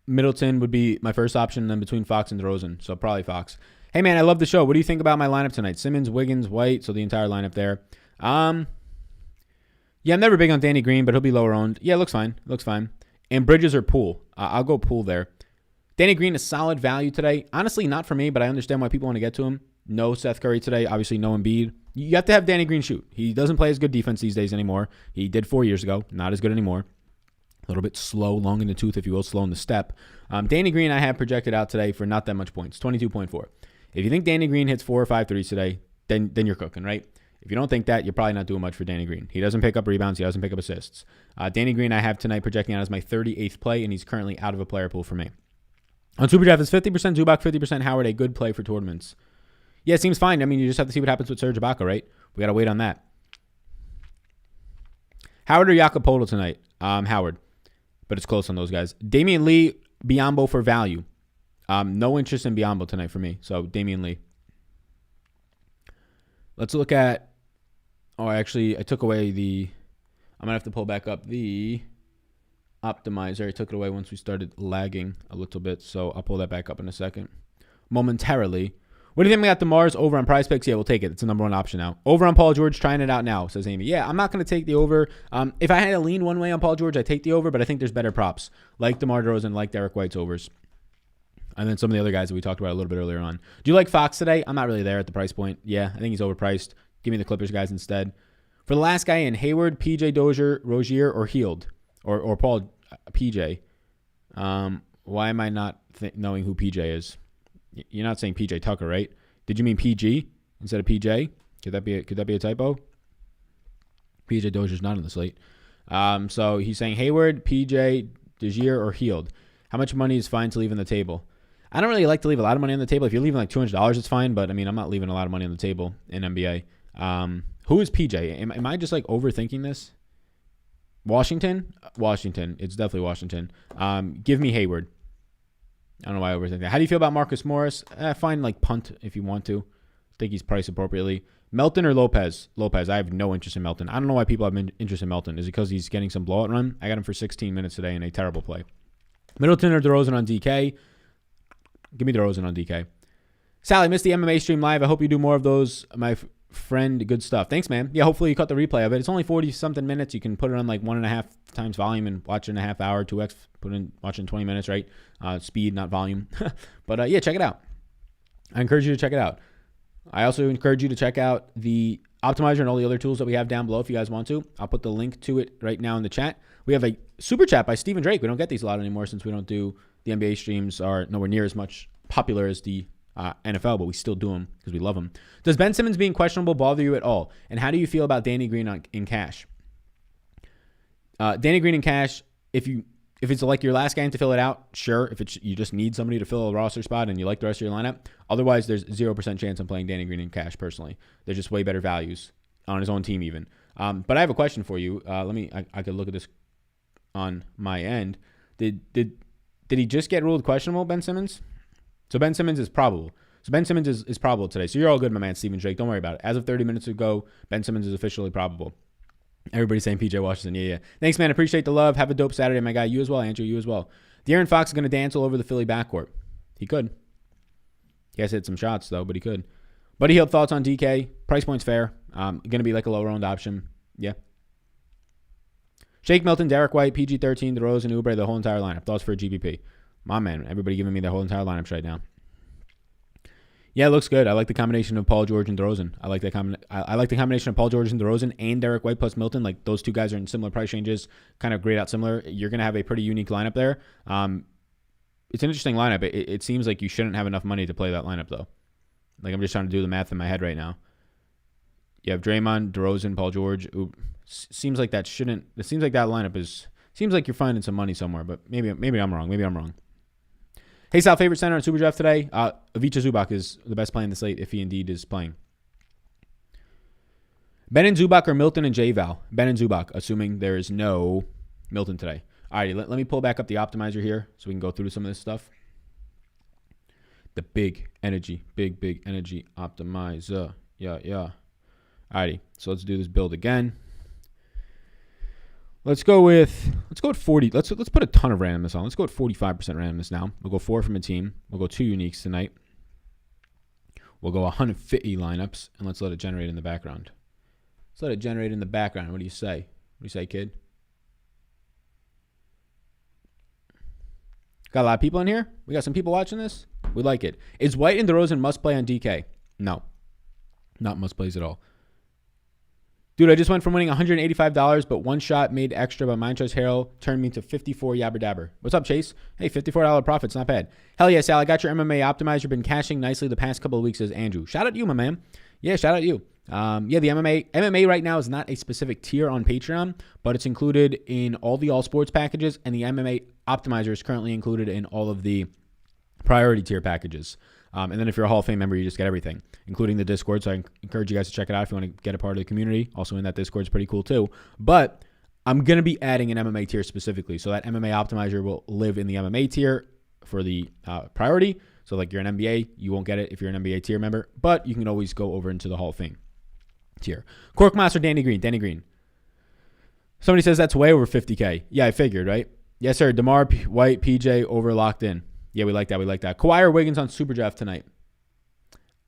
Middleton would be my first option, and then between Fox and DeRozan, so probably Fox. Hey, man, I love the show. What do you think about my lineup tonight? Simmons, Wiggins, White, so the entire lineup there. I'm never big on Danny Green, but he'll be lower owned. Yeah, looks fine. And Bridges or Poole. I'll go Poole there. Danny Green is solid value today. Honestly, not for me, but I understand why people want to get to him. No Seth Curry today. Obviously, no Embiid. You have to have Danny Green shoot. He doesn't play as good defense these days anymore. He did 4 years ago. Not as good anymore. A little bit slow, long in the tooth, if you will, slow in the step. Danny Green, I have projected out today for not that much points, 22.4. If you think Danny Green hits 4 or 5 threes today, then you're cooking, right? If you don't think that, you're probably not doing much for Danny Green. He doesn't pick up rebounds. He doesn't pick up assists. Danny Green, I have tonight projecting out as my 38th play, and he's currently out of a player pool for me. On Superdraft, it's 50% Zubac, 50% Howard, a good play for tournaments. Yeah, it seems fine. I mean, you just have to see what happens with Serge Ibaka, right? We got to wait on that. Howard or Jacopoto tonight? Howard, but it's close on those guys. Damien Lee, Biyombo for value. No interest in Biyombo tonight for me, so Damien Lee. Let's look at... I took away the... I'm going to have to pull back up the... optimizer. I took it away once we started lagging a little bit, so I'll pull that back up in a second. Momentarily. What do you think we got the Mars over on PrizePicks? Yeah, we'll take it. It's the number one option now. Over on Paul George, trying it out now, says Amy. Yeah, I'm not going to take the over. If I had to lean one way on Paul George, I'd take the over, but I think there's better props, like DeMar DeRozan, like Derek White's overs. And then some of the other guys that we talked about a little bit earlier on. Do you like Fox today? I'm not really there at the price point. Yeah, I think he's overpriced. Give me the Clippers guys instead. For the last guy in, Hayward, PJ Dozier, Rozier, or Hield, or Paul PJ. Why am I not knowing who PJ is? You're not saying PJ Tucker, right? Did you mean PG instead of PJ? Could that be a typo? PJ Dozier's not on the slate. So he's saying Hayward, PJ, Dozier, or Hield. How much money is fine to leave on the table? I don't really like to leave a lot of money on the table. If you're leaving like $200, it's fine. But I mean, I'm not leaving a lot of money on the table in NBA. Who is PJ? Am I just like overthinking this? Washington. It's definitely Washington. Give me Hayward. I don't know why I overthink that. How do you feel about Marcus Morris? Fine, like punt if you want to. I think he's priced appropriately. Melton or Lopez? Lopez. I have no interest in Melton. I don't know why people have interest in Melton. Is it because he's getting some blowout run? I got him for 16 minutes today in a terrible play. Middleton or DeRozan on DK? Give me DeRozan on DK. Sally, missed the MMA stream live. I hope you do more of those, my friend. Good stuff. Thanks, man. Yeah, hopefully you caught the replay of it. It's only 40-something minutes. You can put it on like 1.5 times volume and watch it in a half hour, 2x, watch it in 20 minutes, right? Speed, not volume. But yeah, check it out. I encourage you to check it out. I also encourage you to check out the optimizer and all the other tools that we have down below if you guys want to. I'll put the link to it right now in the chat. We have a super chat by Stephen Drake. We don't get these a lot anymore since we don't do the NBA streams are nowhere near as much popular as the NFL, but we still do them because we love them. Does Ben Simmons being questionable bother you at all? And how do you feel about Danny Green in cash? Danny Green in cash, if it's like your last game to fill it out, sure. If it's you just need somebody to fill a roster spot and you like the rest of your lineup, otherwise there's 0% chance I'm playing Danny Green in cash personally. There's just way better values on his own team even. But I have a question for you. I could look at this on my end. Did he just get ruled questionable, Ben Simmons? So Ben Simmons is probable. So Ben Simmons is probable today. So you're all good, my man, Stephen Drake. Don't worry about it. As of 30 minutes ago, Ben Simmons is officially probable. Everybody's saying PJ Washington. Yeah. Thanks, man. Appreciate the love. Have a dope Saturday, my guy. You as well, Andrew. You as well. De'Aaron Fox is going to dance all over the Philly backcourt. He could. He has hit some shots, though, but he could. Buddy Hield, thoughts on DK? Price point's fair. Going to be like a lower-owned option. Yeah. Shake Milton, Derek White, PG-13, DeRozan, Oubre, the whole entire lineup. Thoughts for a GPP? My man. Everybody giving me their whole entire lineups right now. Yeah, it looks good. I like the combination of Paul George and DeRozan. I like the combination of Paul George and DeRozan and Derek White plus Milton. Like those two guys are in similar price ranges, kind of grayed out similar. You're going to have a pretty unique lineup there. It's an interesting lineup. It seems like you shouldn't have enough money to play that lineup though. Like I'm just trying to do the math in my head right now. You have Draymond, DeRozan, Paul George. Seems like that shouldn't. It seems like that lineup is. Seems like you're finding some money somewhere, but maybe I'm wrong. Hey, Sal, favorite center on Super Draft today? Ivica Zubac is the best play in the slate if he indeed is playing. Ben and Zubac or Milton and J-Val? Ben and Zubac, assuming there is no Milton today. All right, let me pull back up the optimizer here so we can go through some of this stuff. The big energy optimizer. Yeah. All righty, so let's do this build again. Let's go with 40. Let's put a ton of randomness on. Let's go with 45% randomness now. We'll go 4 from a team. We'll go 2 uniques tonight. We'll go 150 lineups, and let's let it generate in the background. What do you say? Kid? Got a lot of people in here? We got some people watching this? We like it. Is White and DeRozan must play on DK? No. Not must plays at all. Dude, I just went from winning $185, but one shot made extra by Mine Choice Harrell turned me to 54 yabber dabber. What's up, Chase? Hey, $54 profits, not bad. Hell yeah, Sal, I got your MMA optimizer. Been cashing nicely the past couple of weeks, says Andrew. Shout out to you, my man. Yeah, shout out to you. The MMA right now is not a specific tier on Patreon, but it's included in all the all sports packages, and the MMA optimizer is currently included in all of the priority tier packages. And then if you're a Hall of Fame member, you just get everything, including the Discord. So I encourage you guys to check it out if you want to get a part of the community. Also in that Discord is pretty cool too. But I'm going to be adding an MMA tier specifically. So that MMA optimizer will live in the MMA tier for the priority. So like you're an NBA, you won't get it if you're an NBA tier member. But you can always go over into the Hall of Fame tier. Corkmaster Danny Green. Somebody says that's way over 50K. Yeah, I figured, right? Yes, sir. DeMar White, PJ over locked in. Yeah, we like that. Kawhi or Wiggins on Super Draft tonight?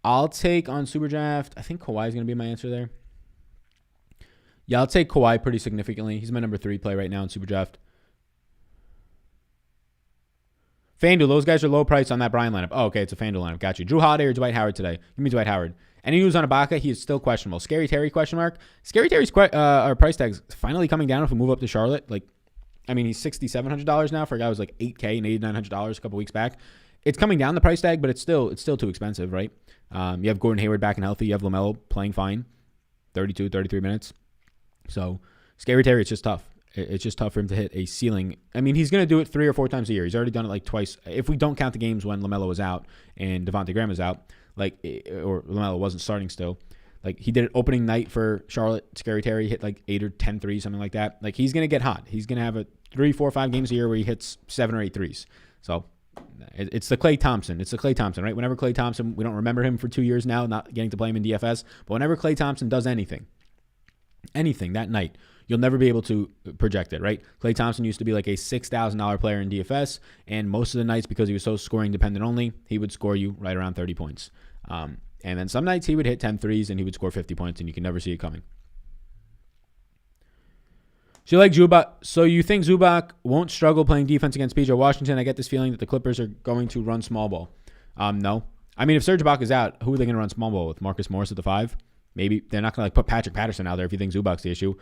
I'll take on Super Draft. I think Kawhi is going to be my answer there. Yeah, I'll take Kawhi pretty significantly. He's my number 3 play right now in Super Draft. FanDuel, those guys are low price on that Brian lineup. Oh, okay, it's a FanDuel lineup. Got you. Drew Holiday or Dwight Howard today? Give me Dwight Howard. Any news on Ibaka? He is still questionable. Scary Terry, question mark. Scary Terry's our price tag's finally coming down if we move up to Charlotte. He's $6,700 now for a guy who was like $8K and $8,900 a couple weeks back. It's coming down the price tag, but it's still too expensive, right? You have Gordon Hayward back and healthy. You have LaMelo playing fine, 32, 33 minutes. So Scary Terry, it's just tough. It's just tough for him to hit a ceiling. I mean, he's going to do it 3 or 4 times a year. He's already done it like twice. If we don't count the games when LaMelo was out and Devontae Graham was out, or LaMelo wasn't starting still. Like, he did it opening night for Charlotte. Scary Terry hit like 8 or 10 threes, something like that. Like, he's going to get hot. He's going to have 3, 4, 5 games a year where he hits 7 or 8 threes. So, it's the Klay Thompson. It's the Klay Thompson, right? Whenever Klay Thompson, we don't remember him for 2 years now, not getting to play him in DFS. But whenever Klay Thompson does anything that night, you'll never be able to project it, right? Klay Thompson used to be like a $6,000 player in DFS, and most of the nights, because he was so scoring dependent only, he would score you right around 30 points. And then some nights he would hit 10 threes and he would score 50 points, and you can never see it coming. So you think Zubac won't struggle playing defense against PJ Washington? I get this feeling that the Clippers are going to run small ball. No. I mean, if Serge Ibaka is out, who are they going to run small ball with? Marcus Morris at the 5? Maybe they're not going to put Patrick Patterson out there if you think Zubac's the issue.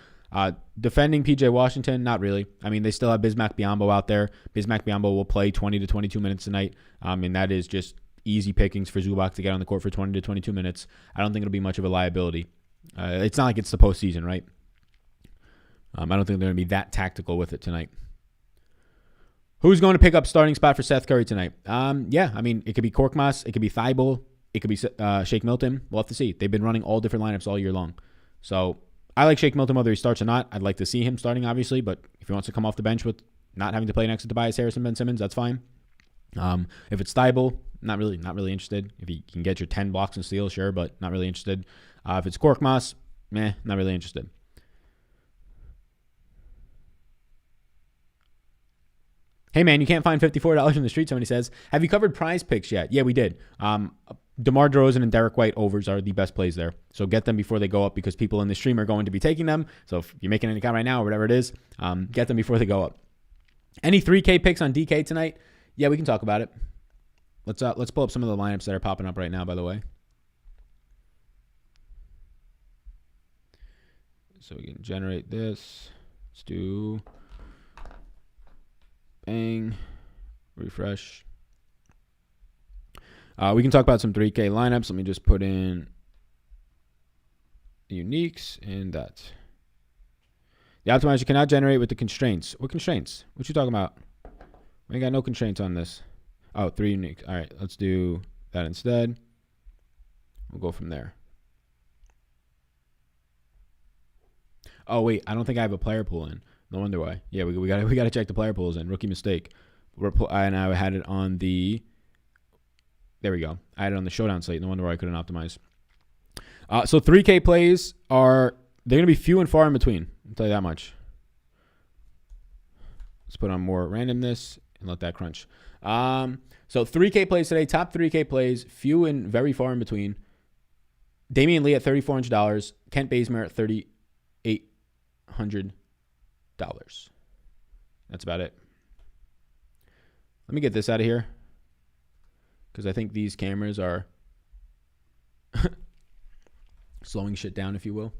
Defending PJ Washington, not really. I mean, they still have Bismack Biyombo out there. Bismack Biyombo will play 20 to 22 minutes tonight, and that is just easy pickings for Zubac to get on the court for 20 to 22 minutes. I don't think it'll be much of a liability. It's not like it's the postseason, right? I don't think they're going to be that tactical with it tonight. Who's going to pick up starting spot for Seth Curry tonight? I mean, it could be Korkmaz. It could be Thibault. It could be Shake Milton. We'll have to see. They've been running all different lineups all year long. So I like Shake Milton whether he starts or not. I'd like to see him starting, obviously, but if he wants to come off the bench with not having to play next to Tobias Harris and Ben Simmons, that's fine. If it's Thibault, not really interested. If he can get your 10 blocks and steals, sure, but not really interested. If it's Korkmaz, not really interested. Hey, man, you can't find $54 in the street, somebody says. Have you covered prize picks yet? Yeah, we did. DeMar DeRozan and Derek White overs are the best plays there. So get them before they go up because people in the stream are going to be taking them. So if you're making an account right now or whatever it is, get them before they go up. Any 3K picks on DK tonight? Yeah, we can talk about it. Let's pull up some of the lineups that are popping up right now, by the way. So we can generate this. Let's do... Bang. Refresh. We can talk about some 3K lineups. Let me just put in the uniques and that. The optimizer cannot generate with the constraints. What constraints? What you talking about? We ain't got no constraints on this. Oh, 3 uniques. All right, let's do that instead. We'll go from there. Oh, wait. I don't think I have a player pool in. No wonder why. Yeah, we got to check the player pools in. Rookie mistake. And I had it on the... There we go. I had it on the showdown slate. No wonder why I couldn't optimize. So 3K plays are... They're going to be few and far in between. I'll tell you that much. Let's put on more randomness and let that crunch. So 3K plays today. Top 3K plays. Few and very far in between. Damien Lee at $3,400. Kent Bazemore at $3,800. That's about it. Let me get this out of here because I think these cameras are slowing shit down, if you will.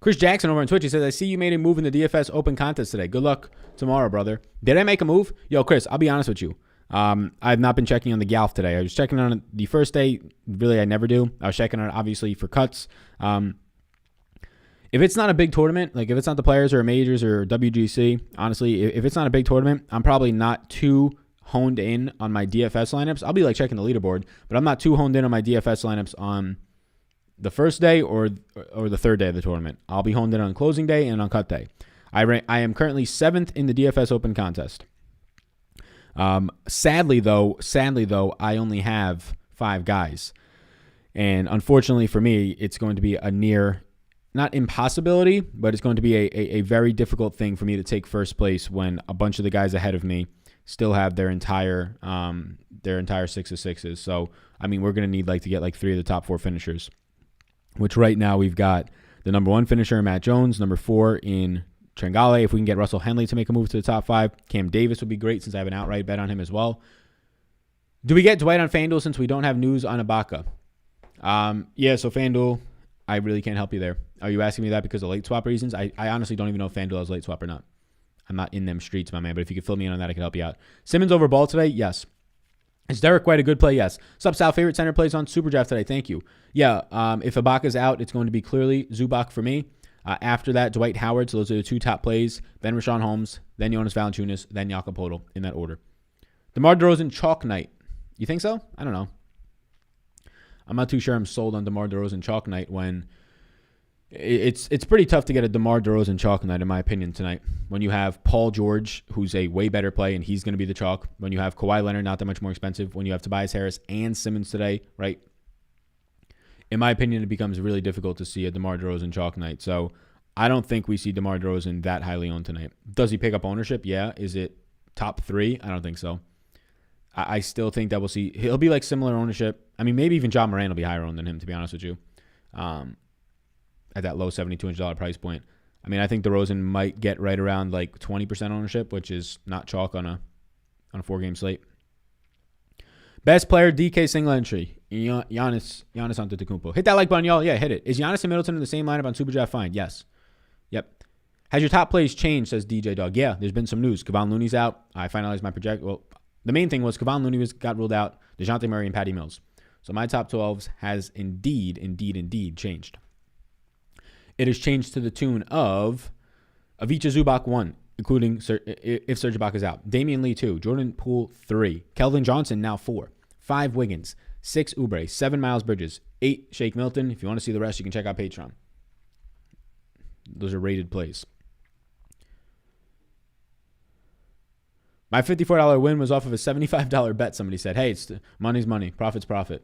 Chris Jackson over on Twitch, he says, I see you made a move in the DFS Open contest today. Good luck tomorrow, brother. Did I make a move? Yo, Chris, I'll be honest with you. I've not been checking on the Galf today. I was checking on it the first day. Really, I never do. I was checking on it, obviously, for cuts. If it's not a big tournament, like if it's not the Players or Majors or WGC, honestly, if it's not a big tournament, I'm probably not too honed in on my DFS lineups. I'll be like checking the leaderboard, but I'm not too honed in on my DFS lineups on the first day or the third day of the tournament. I'll be honed in on closing day and on cut day. I am currently 7th in the DFS Open contest. Sadly though, I only have 5 guys. And unfortunately for me, it's going to be a near, not impossibility, but it's going to be a very difficult thing for me to take first place when a bunch of the guys ahead of me still have their entire 6 of 6s. So, I mean, we're going to need to get 3 of the top 4 finishers, which right now we've got the number 1 finisher, Matt Jones, number 4 in Trengale. If we can get Russell Henley to make a move to the top 5, Cam Davis would be great since I have an outright bet on him as well. Do we get Dwight on FanDuel since we don't have news on Ibaka? Yeah, so FanDuel, I really can't help you there. Are you asking me that because of late swap reasons? I honestly don't even know if FanDuel has late swap or not. I'm not in them streets, my man, but if you could fill me in on that, I could help you out. Simmons over Ball today? Yes. Is Derek White a good play? Yes. Sup, Sal? Favorite center plays on Super Draft today? Thank you. Yeah, if Ibaka's out, it's going to be clearly Zubac for me. After that, Dwight Howard. So those are the 2 top plays. Then Rashawn Holmes. Then Jonas Valanciunas. Then Jakob Poeltl in that order. DeMar DeRozan chalk night. You think so? I don't know. I'm not too sure I'm sold on DeMar DeRozan chalk night when it's pretty tough to get a DeMar DeRozan chalk night, in my opinion, tonight. When you have Paul George, who's a way better play, and he's going to be the chalk. When you have Kawhi Leonard, not that much more expensive. When you have Tobias Harris and Simmons today, right? In my opinion, it becomes really difficult to see a DeMar DeRozan chalk night. So I don't think we see DeMar DeRozan that highly owned tonight. Does he pick up ownership? Yeah. Is it top 3? I don't think so. I still think that we'll see. He'll be similar ownership. I mean, maybe even John Moran will be higher owned than him, to be honest with you. At that low $7,200 price point. I mean, I think DeRozan might get right around 20% ownership, which is not chalk on a 4-game slate. Best player, DK single entry. Giannis Antetokounmpo. Hit that like button, y'all. Yeah, hit it. Is Giannis and Middleton in the same lineup on Superdraft? Fine. Yes. Yep. Has your top plays changed, says DJ Dog? Yeah, there's been some news. Kevon Looney's out. I finalized my project. Well, the main thing was Kevon Looney got ruled out. DeJounte Murray and Patty Mills. So my top 12s has indeed changed. It has changed to the tune of Ivica Zubac 1, including if Serge Ibaka is out. Damien Lee 2. Jordan Poole 3. Kellen Johnson now 4. 5 Wiggins. 6 Oubre. 7 Miles Bridges. 8 Shake Milton. If you want to see the rest, you can check out Patreon. Those are rated plays. My $54 win was off of a $75 bet. Somebody said, hey, money's money. Profit's profit.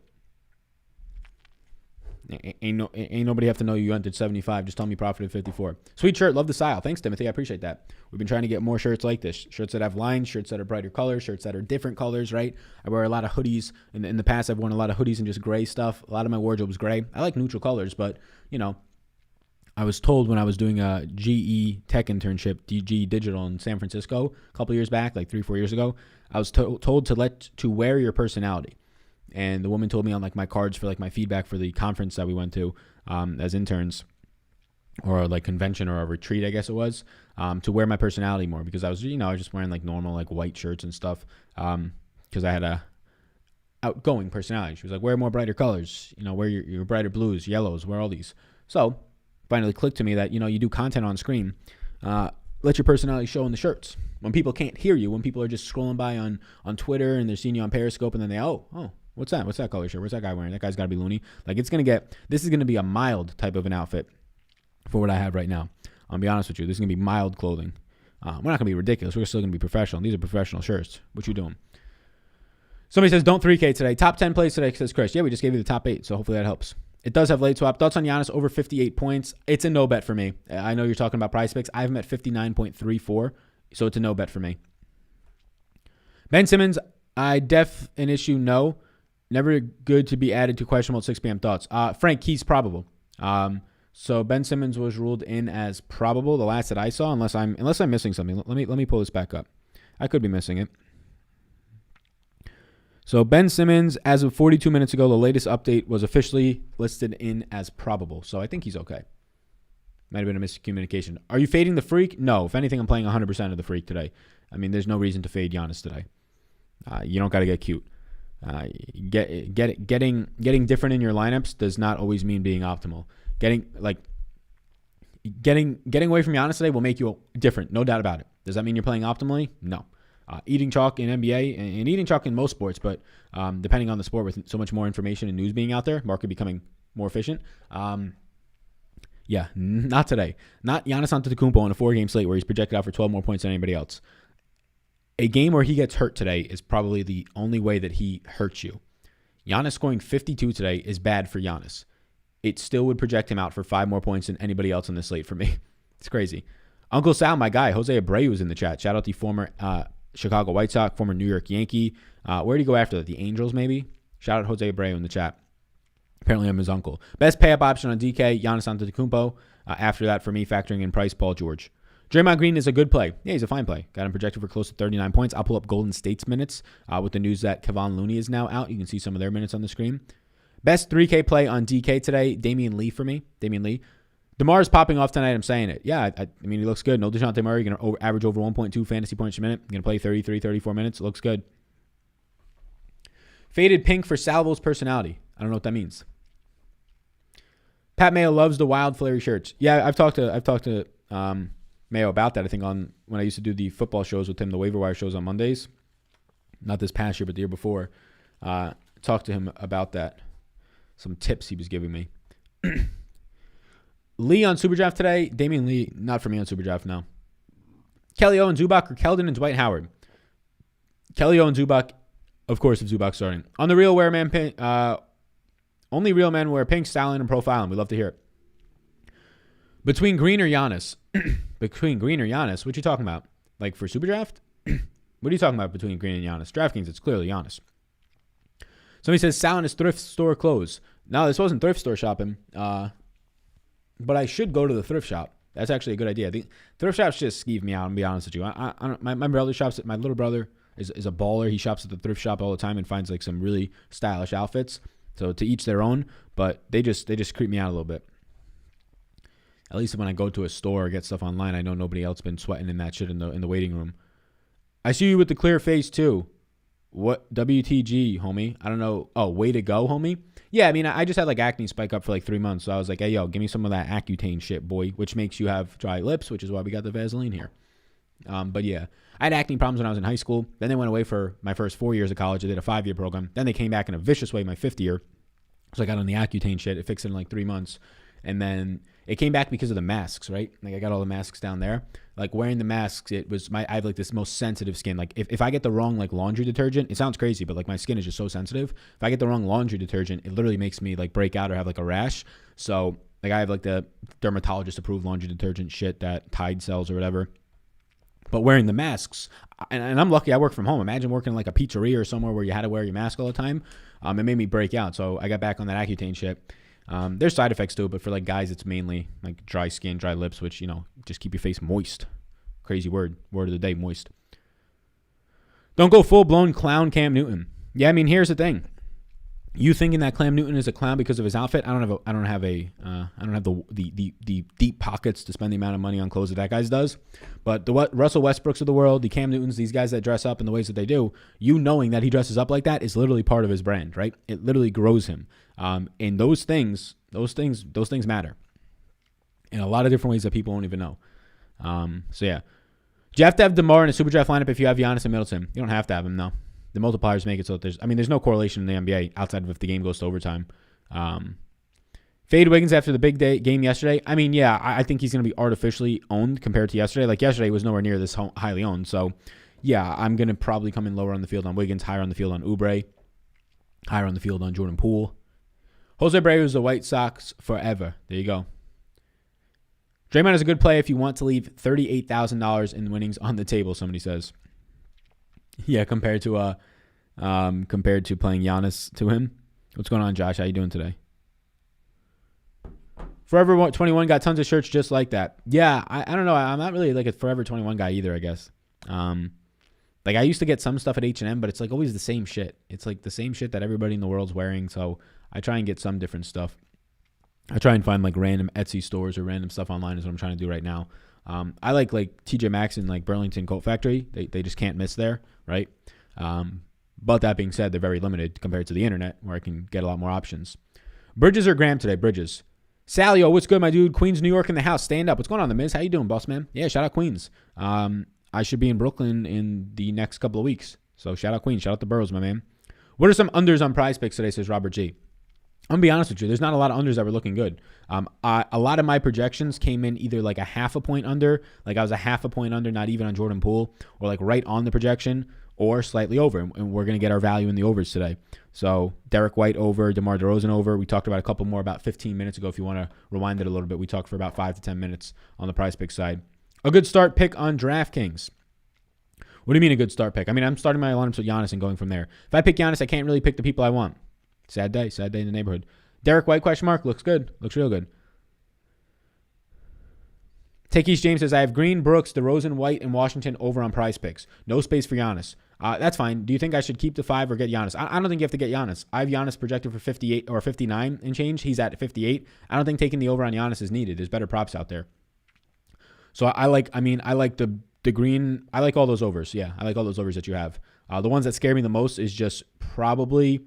Ain't nobody have to know you entered 75. Just tell me profit at 54. Sweet shirt. Love the style. Thanks, Timothy. I appreciate that. We've been trying to get more shirts like this. Shirts that have lines, shirts that are brighter colors, shirts that are different colors, right? I wear a lot of hoodies. In the past, I've worn a lot of hoodies and just gray stuff. A lot of my wardrobe is gray. I like neutral colors, but, I was told when I was doing a GE tech internship, DG Digital in San Francisco a couple years back, like 3-4 years ago, I was told to wear your personality. And the woman told me on like my cards for like my feedback for the conference that we went to as interns, or like convention or a retreat, I guess it was, to wear my personality more, because I was, I was just wearing like normal like white shirts and stuff, because I had a outgoing personality. She was like, wear more brighter colors, wear your brighter blues, yellows, wear all these. So finally clicked to me that, you do content on screen, let your personality show in the shirts. When people can't hear you, when people are just scrolling by on Twitter and they're seeing you on Periscope, and then they, what's that? What's that color shirt? Where's that guy wearing? That guy's got to be Looney. Like, this is going to be a mild type of an outfit for what I have right now. I'll be honest with you. This is going to be mild clothing. We're not going to be ridiculous. We're still going to be professional. These are professional shirts. What you doing? Somebody says, don't 3K today. Top 10 plays today, says Chris. Yeah, we just gave you the top 8, so hopefully that helps. It does have late swap. Thoughts on Giannis over 58 points? It's a no bet for me. I know you're talking about price picks. I have him at 59.34, so it's a no bet for me. Ben Simmons, I def an issue, no. Never good to be added to questionable at 6 p.m. thoughts. Frank, he's probable. So Ben Simmons was ruled in as probable, the last that I saw, unless I'm missing something. Let me pull this back up. I could be missing it. So Ben Simmons, as of 42 minutes ago, the latest update was officially listed in as probable. So I think he's okay. Might have been a miscommunication. Are you fading the freak? No. If anything, I'm playing 100% of the freak today. I mean, there's no reason to fade Giannis today. You don't got to get cute. Getting different in your lineups does not always mean being optimal. Getting away from Giannis today will make you different, no doubt about it. Does that mean you're playing optimally? No. Eating chalk in NBA and eating chalk in most sports, but depending on the sport, with so much more information and news being out there, market becoming more efficient. Yeah, not today. Not Giannis Antetokounmpo on a 4-game slate where he's projected out for 12 more points than anybody else. A game where he gets hurt today is probably the only way that he hurts you. Giannis scoring 52 today is bad for Giannis. It still would project him out for 5 more points than anybody else on this slate for me. It's crazy. Uncle Sal, my guy, Jose Abreu was in the chat. Shout out the former Chicago White Sox, former New York Yankee. Where did he go after that? The Angels, maybe? Shout out Jose Abreu in the chat. Apparently I'm his uncle. Best pay-up option on DK, Giannis Antetokounmpo. After that, for me, factoring in price, Paul George. Draymond Green is a good play. Yeah, he's a fine play. Got him projected for close to 39 points. I'll pull up Golden State's minutes with the news that Kevon Looney is now out. You can see some of their minutes on the screen. Best 3K play on DK today, Damien Lee for me. Damien Lee. DeMar's popping off tonight. I'm saying it. Yeah, I mean, he looks good. No DeJounte Murray. Going to average over 1.2 fantasy points a minute. Going to play 33, 34 minutes. It looks good. Faded pink for Salvo's personality. I don't know what that means. Pat Mayo loves the wild flary shirts. Yeah, I've talked to Mayo about that. I think on when I used to do the football shows with him, the waiver wire shows on Mondays. Not this past year, but the year before. Talked to him about that. Some tips he was giving me. Lee on Superdraft today. Damien Lee, not for me on Superdraft, no. Kelly O and Zubac or Keldon and Dwight Howard. Kelly O and Zubac, of course, if Zubac's starting. On the real wear man pink, only real men wear pink, styling, and profiling. We love to hear it. Between Green or Giannis? Between Green or Giannis? What you talking about? Like for Superdraft? What are you talking about between Green and Giannis? DraftKings, it's clearly Giannis. Somebody says Sal in his thrift store clothes. No, this wasn't thrift store shopping. But I should go to the thrift shop. That's actually a good idea. The thrift shops just skeeve me out, and be honest with you. My brother shops at my little brother. is a baller. He shops at the thrift shop all the time and finds like some really stylish outfits. So to each their own, but they just creep me out a little bit. At least when I go to a store or get stuff online, I know nobody else been sweating in that shit in the waiting room. I see you with the clear face too. What WTG, homie? I don't know. Oh, way to go, homie. Yeah, I mean, I just had like acne spike up for like 3 months. So I was like, hey, yo, give me some of that Accutane shit, boy, which makes you have dry lips, which is why we got the Vaseline here. But yeah, I had acne problems when I was in high school. Then they went away for my first 4 years of college. I did a 5-year program. Then they came back in a vicious way my 5th year. So I got on the Accutane shit. It fixed it in like 3 months. And then it came back because of the masks, right? Like I got all the masks down there. Like wearing the masks, I have like this most sensitive skin. Like if I get the wrong like laundry detergent, it sounds crazy, but like my skin is just so sensitive. If I get the wrong laundry detergent, it literally makes me like break out or have like a rash. So like I have like the dermatologist approved laundry detergent shit that Tide sells or whatever. But wearing the masks, and I'm lucky I work from home. Imagine working in like a pizzeria or somewhere where you had to wear your mask all the time. It made me break out. So I got back on that Accutane shit. There's side effects to it, but for like guys, it's mainly like dry skin, dry lips, which, you know, just keep your face moist. Crazy word of the day, moist. Don't go full blown clown Cam Newton. Yeah, I mean, here's the thing. You thinking that Cam Newton is a clown because of his outfit? I don't have the deep pockets to spend the amount of money on clothes that guy does. But the Russell Westbrooks of the world, the Cam Newtons, these guys that dress up in the ways that they do, you knowing that he dresses up like that is literally part of his brand, right? It literally grows him. And those things matter in a lot of different ways that people won't even know. So yeah, do you have to have DeMar in a super draft lineup if you have Giannis and Middleton? You don't have to have him, no. The multipliers make it so there's no correlation in the NBA outside of if the game goes to overtime. Fade Wiggins after the big game yesterday. I mean, yeah, I think he's going to be artificially owned compared to yesterday. Like yesterday was nowhere near this highly owned. So yeah, I'm going to probably come in lower on the field on Wiggins, higher on the field on Oubre, higher on the field on Jordan Poole. Jose Abreu is the White Sox forever. There you go. Draymond is a good play if you want to leave $38,000 in winnings on the table, somebody says. Yeah, compared to playing Giannis to him. What's going on, Josh? How you doing today? Forever 21 got tons of shirts just like that. Yeah, I don't know. I'm not really like a Forever 21 guy either, I guess. Like I used to get some stuff at H&M, but it's like always the same shit. It's like the same shit that everybody in the world's wearing. So I try and get some different stuff. I try and find like random Etsy stores or random stuff online is what I'm trying to do right now. I like TJ Maxx and like Burlington Coat Factory. They just can't miss there, right? But that being said, they're very limited compared to the internet where I can get a lot more options. Bridges or Graham today? Bridges. Sally, what's good, my dude? Queens, New York in the house. Stand up. What's going on, The Miz? How you doing, boss man? Yeah, shout out Queens. I should be in Brooklyn in the next couple of weeks. So shout out Queens. Shout out the Boroughs, my man. What are some unders on Prize Picks today, says Robert G. I'm going to be honest with you. There's not a lot of unders that were looking good. A lot of my projections came in either like a half a point under, like I was a half a point under, not even on Jordan Poole, or like right on the projection, or slightly over. And we're going to get our value in the overs today. So Derek White over, DeMar DeRozan over. We talked about a couple more about 15 minutes ago. If you want to rewind it a little bit, we talked for about 5 to 10 minutes on the Prize Pick side. A good start pick on DraftKings. What do you mean a good start pick? I mean, I'm starting my lineups with Giannis and going from there. If I pick Giannis, I can't really pick the people I want. Sad day in the neighborhood. Derek White, question mark, looks good. Looks real good. Takeish James says, I have Green, Brooks, DeRozan, White, and Washington over on Prize Picks. No space for Giannis. That's fine. Do you think I should keep the 5 or get Giannis? I don't think you have to get Giannis. I have Giannis projected for 58 or 59 and change. He's at 58. I don't think taking the over on Giannis is needed. There's better props out there. So I like the Green. I like all those overs. Yeah, I like all those overs that you have. The ones that scare me the most is just probably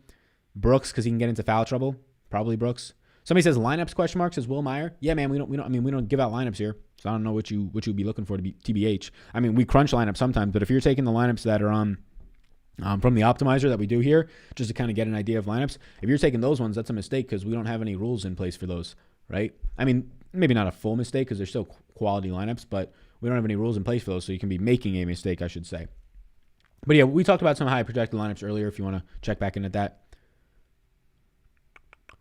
Brooks because he can get into foul trouble. Probably Brooks. Somebody says lineups question mark, says Will Meyer. Yeah, man, we don't give out lineups here. So I don't know what you'd be looking for to be TBH. I mean, we crunch lineups sometimes, but if you're taking the lineups that are on from the optimizer that we do here, just to kind of get an idea of lineups, if you're taking those ones, that's a mistake because we don't have any rules in place for those, right? I mean, maybe not a full mistake because they're still quality lineups, but we don't have any rules in place for those, so you can be making a mistake, I should say. But yeah, we talked about some high projected lineups earlier if you want to check back in at that.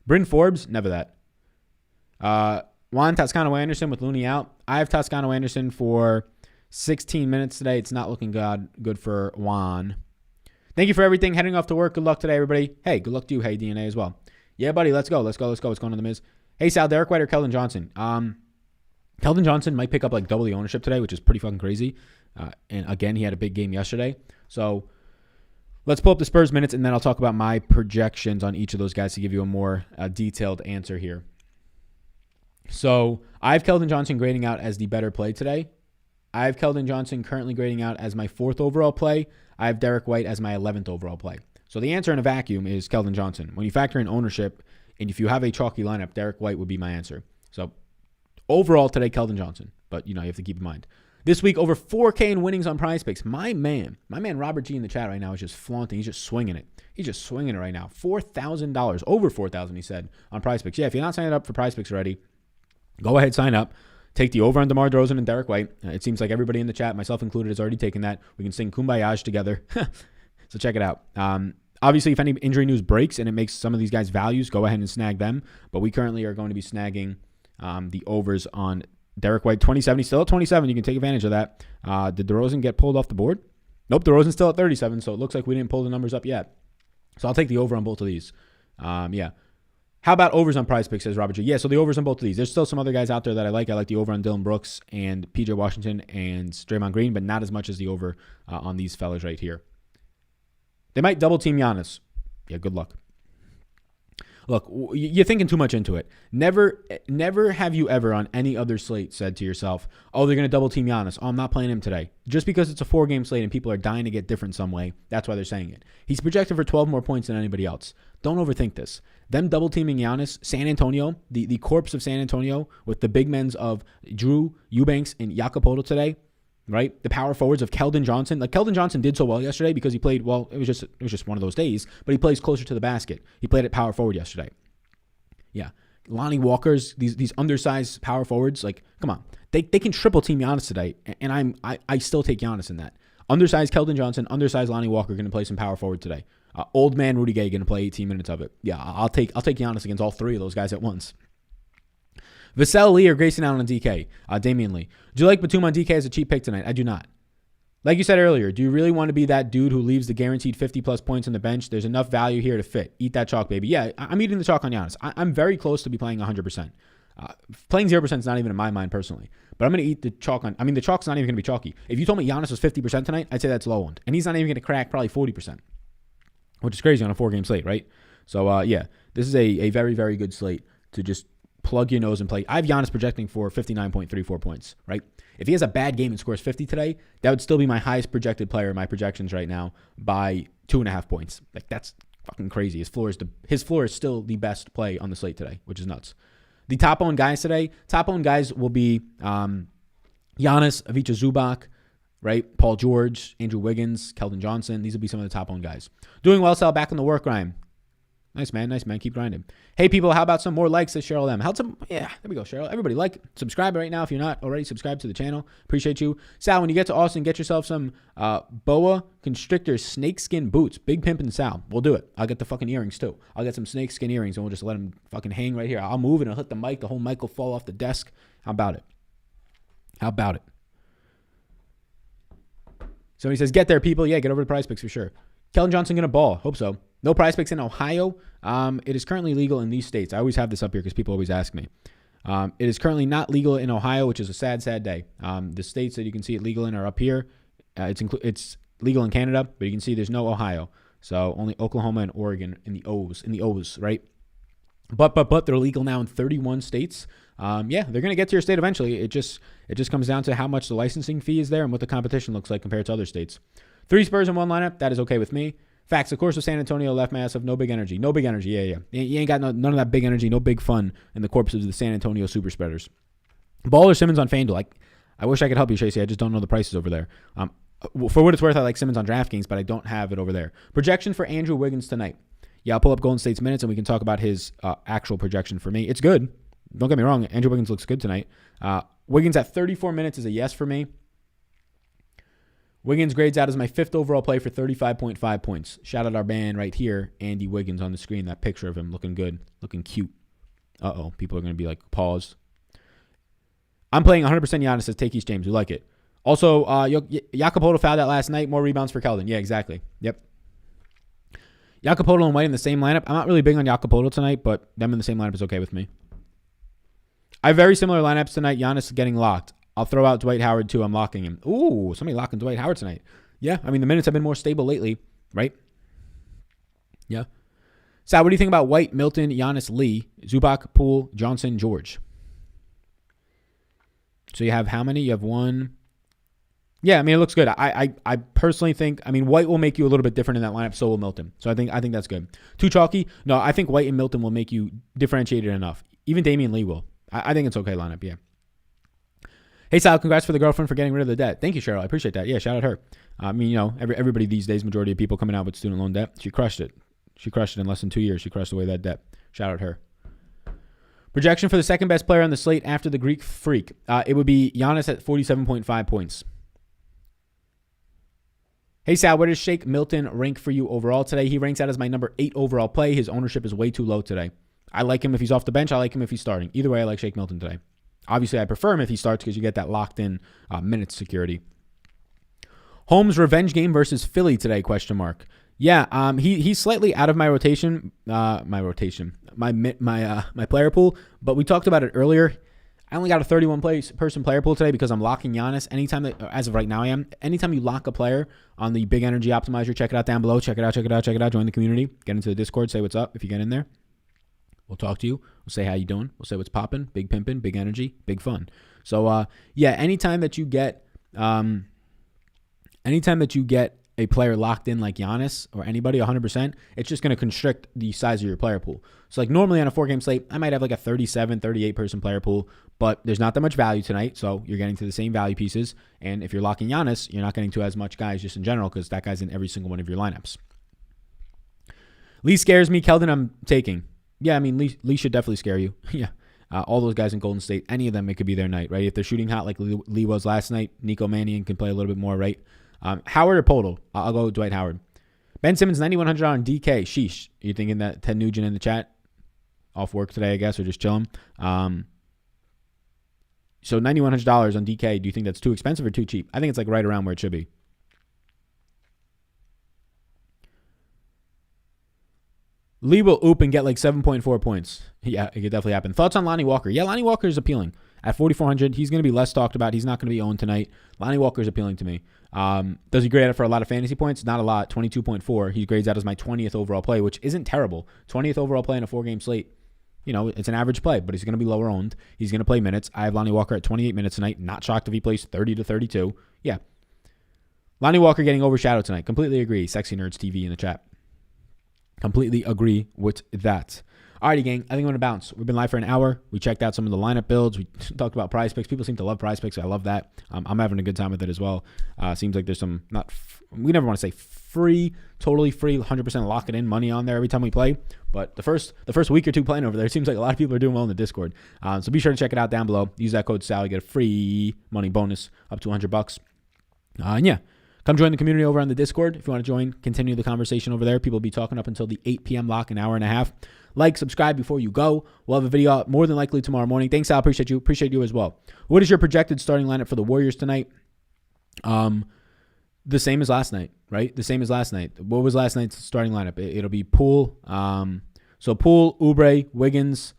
Bryn Forbes, never that. Juan Toscano-Anderson with Looney out. I have Toscano-Anderson for 16 minutes today. It's not looking good for Juan. Thank you for everything. Heading off to work. Good luck today, everybody. Hey, good luck to you. Hey, DNA as well. Yeah, buddy. Let's go. What's going on in the Miz? Hey, Sal, Derek White or Kellen Johnson? Keldon Johnson might pick up like double the ownership today, which is pretty fucking crazy. And again, he had a big game yesterday. So Let's pull up the Spurs minutes, and then I'll talk about my projections on each of those guys to give you a more detailed answer here. So I have Keldon Johnson grading out as the better play today. I have Keldon Johnson currently grading out as my 4th overall play. I have Derek White as my 11th overall play. So the answer in a vacuum is Keldon Johnson. When you factor in ownership, and if you have a chalky lineup, Derek White would be my answer. So overall today, Keldon Johnson. But, you have to keep in mind. This week, over 4K in winnings on Prize Picks. My man Robert G in the chat right now is just flaunting. He's just swinging it. He's just swinging it right now. $4,000, over $4,000, he said, on Prize Picks. Yeah, if you're not signed up for Prize Picks already, go ahead, sign up. Take the over on DeMar DeRozan and Derek White. It seems like everybody in the chat, myself included, has already taken that. We can sing Kumbaya together. So check it out. Obviously, if any injury news breaks and it makes some of these guys' values, go ahead and snag them. But we currently are going to be snagging the overs on Derek White, 27. Still at 27. You can take advantage of that. Did DeRozan get pulled off the board? Nope, DeRozan's still at 37, so it looks like we didn't pull the numbers up yet. So I'll take the over on both of these. Yeah. How about overs on Prize Picks, says Robert G. Yeah, so the overs on both of these. There's still some other guys out there that I like. I like the over on Dylan Brooks and PJ Washington and Draymond Green, but not as much as the over on these fellas right here. They might double team Giannis. Yeah, good luck. Look, you're thinking too much into it. Never have you ever on any other slate said to yourself, oh, they're going to double team Giannis. Oh, I'm not playing him today. Just because it's a 4-game slate and people are dying to get different some way, that's why they're saying it. He's projected for 12 more points than anybody else. Don't overthink this. Them double teaming Giannis, San Antonio, the corpse of San Antonio with the big men's of Drew, Eubanks, and Jakob Poeltl today, right? The power forwards of Keldon Johnson. Like Keldon Johnson did so well yesterday because he played well. It was just one of those days, but he plays closer to the basket. He played at power forward yesterday. Yeah, Lonnie Walker's these undersized power forwards. Like, come on, they can triple team Giannis today, and I still take Giannis in that. Undersized Keldon Johnson, undersized Lonnie Walker going to play some power forward today. Old man Rudy Gay going to play 18 minutes of it. Yeah, I'll take Giannis against all three of those guys at once. Vassell Lee or Grayson Allen on DK? Damien Lee. Do you like Batum on DK as a cheap pick tonight? I do not. Like you said earlier, do you really want to be that dude who leaves the guaranteed 50-plus points on the bench? There's enough value here to fit. Eat that chalk, baby. Yeah, I'm eating the chalk on Giannis. I'm very close to be playing 100%. Playing 0% is not even in my mind personally. But I'm going to eat the chalk on... I mean, the chalk's not even going to be chalky. If you told me Giannis was 50% tonight, I'd say that's low-owned. And he's not even going to crack probably 40%, which is crazy on a 4-game slate, right? So, yeah, this is a very, very good slate to just plug your nose and play. I have Giannis projecting for 59.34 points, right? If he has a bad game and scores 50 today, that would still be my highest projected player in my projections right now by 2.5 points. Like, that's fucking crazy. His floor is still the best play on the slate today, which is nuts. The top-owned guys today, top-owned guys will be Giannis, Ivica Zubac, right? Paul George, Andrew Wiggins, Keldon Johnson. These will be some of the top-owned guys. Doing well, Sal, back on the work grind. Nice, man. Keep grinding. Hey, people, how about some more likes, says Cheryl M. Yeah, there we go, Cheryl. Everybody subscribe right now if you're not already subscribed to the channel. Appreciate you. Sal, when you get to Austin, get yourself some boa constrictor snakeskin boots. Big Pimp and Sal. We'll do it. I'll get the fucking earrings, too. I'll get some snakeskin earrings, and we'll just let them fucking hang right here. I'll move, and I'll hit the mic. The whole mic will fall off the desk. How about it? Somebody says, get there, people. Yeah, get over to Prize Picks for sure. Kellen Johnson going to ball. Hope so. No Prize Picks in Ohio. It is currently legal in these states. I always have this up here because people always ask me. It is currently not legal in Ohio, which is a sad, sad day. The states that you can see it legal in are up here. It's legal in Canada, but you can see there's no Ohio. So only Oklahoma and Oregon in the O's, right? But they're legal now in 31 states. Yeah, they're going to get to your state eventually. It just comes down to how much the licensing fee is there and what the competition looks like compared to other states. 3 Spurs in one lineup, that is okay with me. Facts, of course, with San Antonio left massive, no big energy. Yeah. You ain't got none of that big energy, no big fun in the corpse of the San Antonio super spreaders. Ball or Simmons on FanDuel? I wish I could help you, Tracy. I just don't know the prices over there. For what it's worth, I like Simmons on DraftKings, but I don't have it over there. Projection for Andrew Wiggins tonight. Yeah, I'll pull up Golden State's minutes, and we can talk about his actual projection for me. It's good. Don't get me wrong. Andrew Wiggins looks good tonight. Wiggins at 34 minutes is a yes for me. Wiggins grades out as my 5th overall play for 35.5 points. Shout out our man right here, Andy Wiggins on the screen. That picture of him looking good, looking cute. Uh-oh, people are going to be like, pause. I'm playing 100% Giannis, says Takeish James. We like it. Also, Jakob Poeltl fouled out last night. More rebounds for Keldon. Yeah, exactly. Yep. Jakob Poeltl and White in the same lineup. I'm not really big on Jakob Poeltl tonight, but them in the same lineup is okay with me. I have very similar lineups tonight. Giannis getting locked. I'll throw out Dwight Howard, too. I'm locking him. Ooh, somebody locking Dwight Howard tonight. Yeah, I mean, the minutes have been more stable lately, right? Yeah. Sal, what do you think about White, Milton, Giannis, Lee, Zubac, Poole, Johnson, George? So you have how many? You have one. Yeah, I mean, it looks good. I personally think, I mean, White will make you a little bit different in that lineup, so will Milton. So I think that's good. Too chalky? No, I think White and Milton will make you differentiated enough. Even Damien Lee will. I think it's okay lineup, yeah. Hey, Sal, congrats for the girlfriend for getting rid of the debt. Thank you, Cheryl. I appreciate that. Yeah, shout out her. I mean, everybody these days, majority of people coming out with student loan debt, she crushed it. She crushed it in less than 2 years. She crushed away that debt. Shout out her. Projection for the second best player on the slate after the Greek Freak. It would be Giannis at 47.5 points. Hey, Sal, where does Shake Milton rank for you overall today? He ranks out as my number 8 overall play. His ownership is way too low today. I like him if he's off the bench. I like him if he's starting. Either way, I like Shake Milton today. Obviously, I prefer him if he starts because you get that locked-in minutes security. Holmes revenge game versus Philly today, question mark. Yeah, he's slightly out of my rotation, my player pool, but we talked about it earlier. I only got a 31-person player pool today because I'm locking Giannis. Anytime that, as of right now, I am. Anytime you lock a player on the Big Energy Optimizer, check it out down below. Check it out. Join the community. Get into the Discord. Say what's up if you get in there. We'll talk to you. We'll say how you doing. We'll say what's popping. Big pimping, big energy, big fun. So, yeah, anytime that you get a player locked in like Giannis or anybody 100%, it's just going to constrict the size of your player pool. So like normally on a 4-game slate, I might have like a 37, 38 person player pool, but there's not that much value tonight. So you're getting to the same value pieces. And if you're locking Giannis, you're not getting to as much guys just in general because that guy's in every single one of your lineups. Lee scares me. Keldon, I'm taking. Yeah, I mean, Lee should definitely scare you. Yeah. All those guys in Golden State, any of them, it could be their night, right? If they're shooting hot like Lee was last night, Nico Mannion can play a little bit more, right? Howard or Podol? I'll go with Dwight Howard. Ben Simmons, $9,100 on DK. Sheesh. You thinking that Ted Nugent in the chat? Off work today, I guess, or just chilling. So $9,100 on DK, do you think that's too expensive or too cheap? I think it's like right around where it should be. Lee will oop and get like 7.4 points. Yeah, it could definitely happen. Thoughts on Lonnie Walker? Yeah, Lonnie Walker is appealing. At 4,400, he's going to be less talked about. He's not going to be owned tonight. Lonnie Walker is appealing to me. Does he grade out for a lot of fantasy points? Not a lot. 22.4. He grades out as my 20th overall play, which isn't terrible. 20th overall play in a 4-game slate. You know, it's an average play, but he's going to be lower owned. He's going to play minutes. I have Lonnie Walker at 28 minutes tonight. Not shocked if he plays 30 to 32. Yeah. Lonnie Walker getting overshadowed tonight. Completely agree. Sexy Nerds TV in the chat. Completely agree with that. Alrighty, gang. I think I'm going to bounce. We've been live for an hour. We checked out some of the lineup builds. We talked about prize picks. People seem to love prize picks. I love that. I'm having a good time with it as well. Seems like there's some, we never want to say free, totally free, 100% lock it in money on there every time we play. But the first week or two playing over there, it seems like a lot of people are doing well in the Discord. So be sure to check it out down below. Use that code SAL. You get a free money bonus up to $100. And yeah. Come join the community over on the Discord. If you want to join, continue the conversation over there. People will be talking up until the 8 p.m. lock, an hour and a half. Like, subscribe before you go. We'll have a video out more than likely tomorrow morning. Thanks, Al. Appreciate you. Appreciate you as well. What is your projected starting lineup for the Warriors tonight? The same as last night, right? The same as last night. What was last night's starting lineup? It'll be Poole. So Poole, Oubre, Wiggins,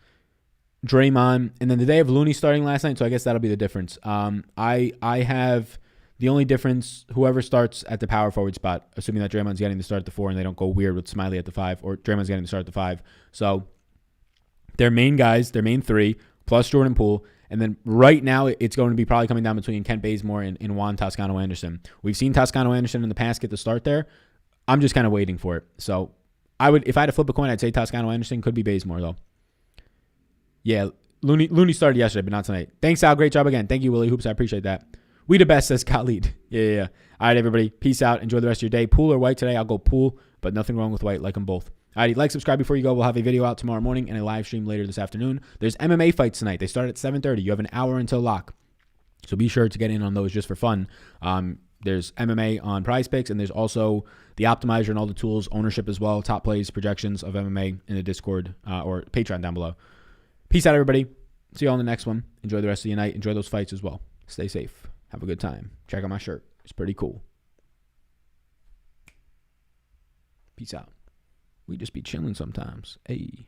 Draymond. And then the day of Looney starting last night, so I guess that'll be the difference. I have... The only difference, whoever starts at the power forward spot, assuming that Draymond's getting to start at the 4 and they don't go weird with Smiley at the 5, or Draymond's getting to start at the 5. So their main guys, their main 3, plus Jordan Poole. And then right now it's going to be probably coming down between Kent Bazemore and Juan Toscano-Anderson. We've seen Toscano-Anderson in the past get the start there. I'm just kind of waiting for it. So if I had to flip a coin, I'd say Toscano-Anderson. Could be Bazemore, though. Yeah, Looney started yesterday, but not tonight. Thanks, Al. Great job again. Thank you, Willie Hoops. I appreciate that. We the best, says Khalid. Yeah. All right, everybody. Peace out. Enjoy the rest of your day. Poole or White today? I'll go Poole, but nothing wrong with White. Like them both. All right, like, subscribe before you go. We'll have a video out tomorrow morning and a live stream later this afternoon. There's MMA fights tonight. They start at 7:30. You have an hour until lock. So be sure to get in on those just for fun. There's MMA on Prize Picks, and there's also the Optimizer and all the tools, ownership as well, top plays, projections of MMA in the Discord or Patreon down below. Peace out, everybody. See you all in the next one. Enjoy the rest of your night. Enjoy those fights as well. Stay safe. Have a good time. Check out my shirt. It's pretty cool. Peace out. We just be chilling sometimes. Hey.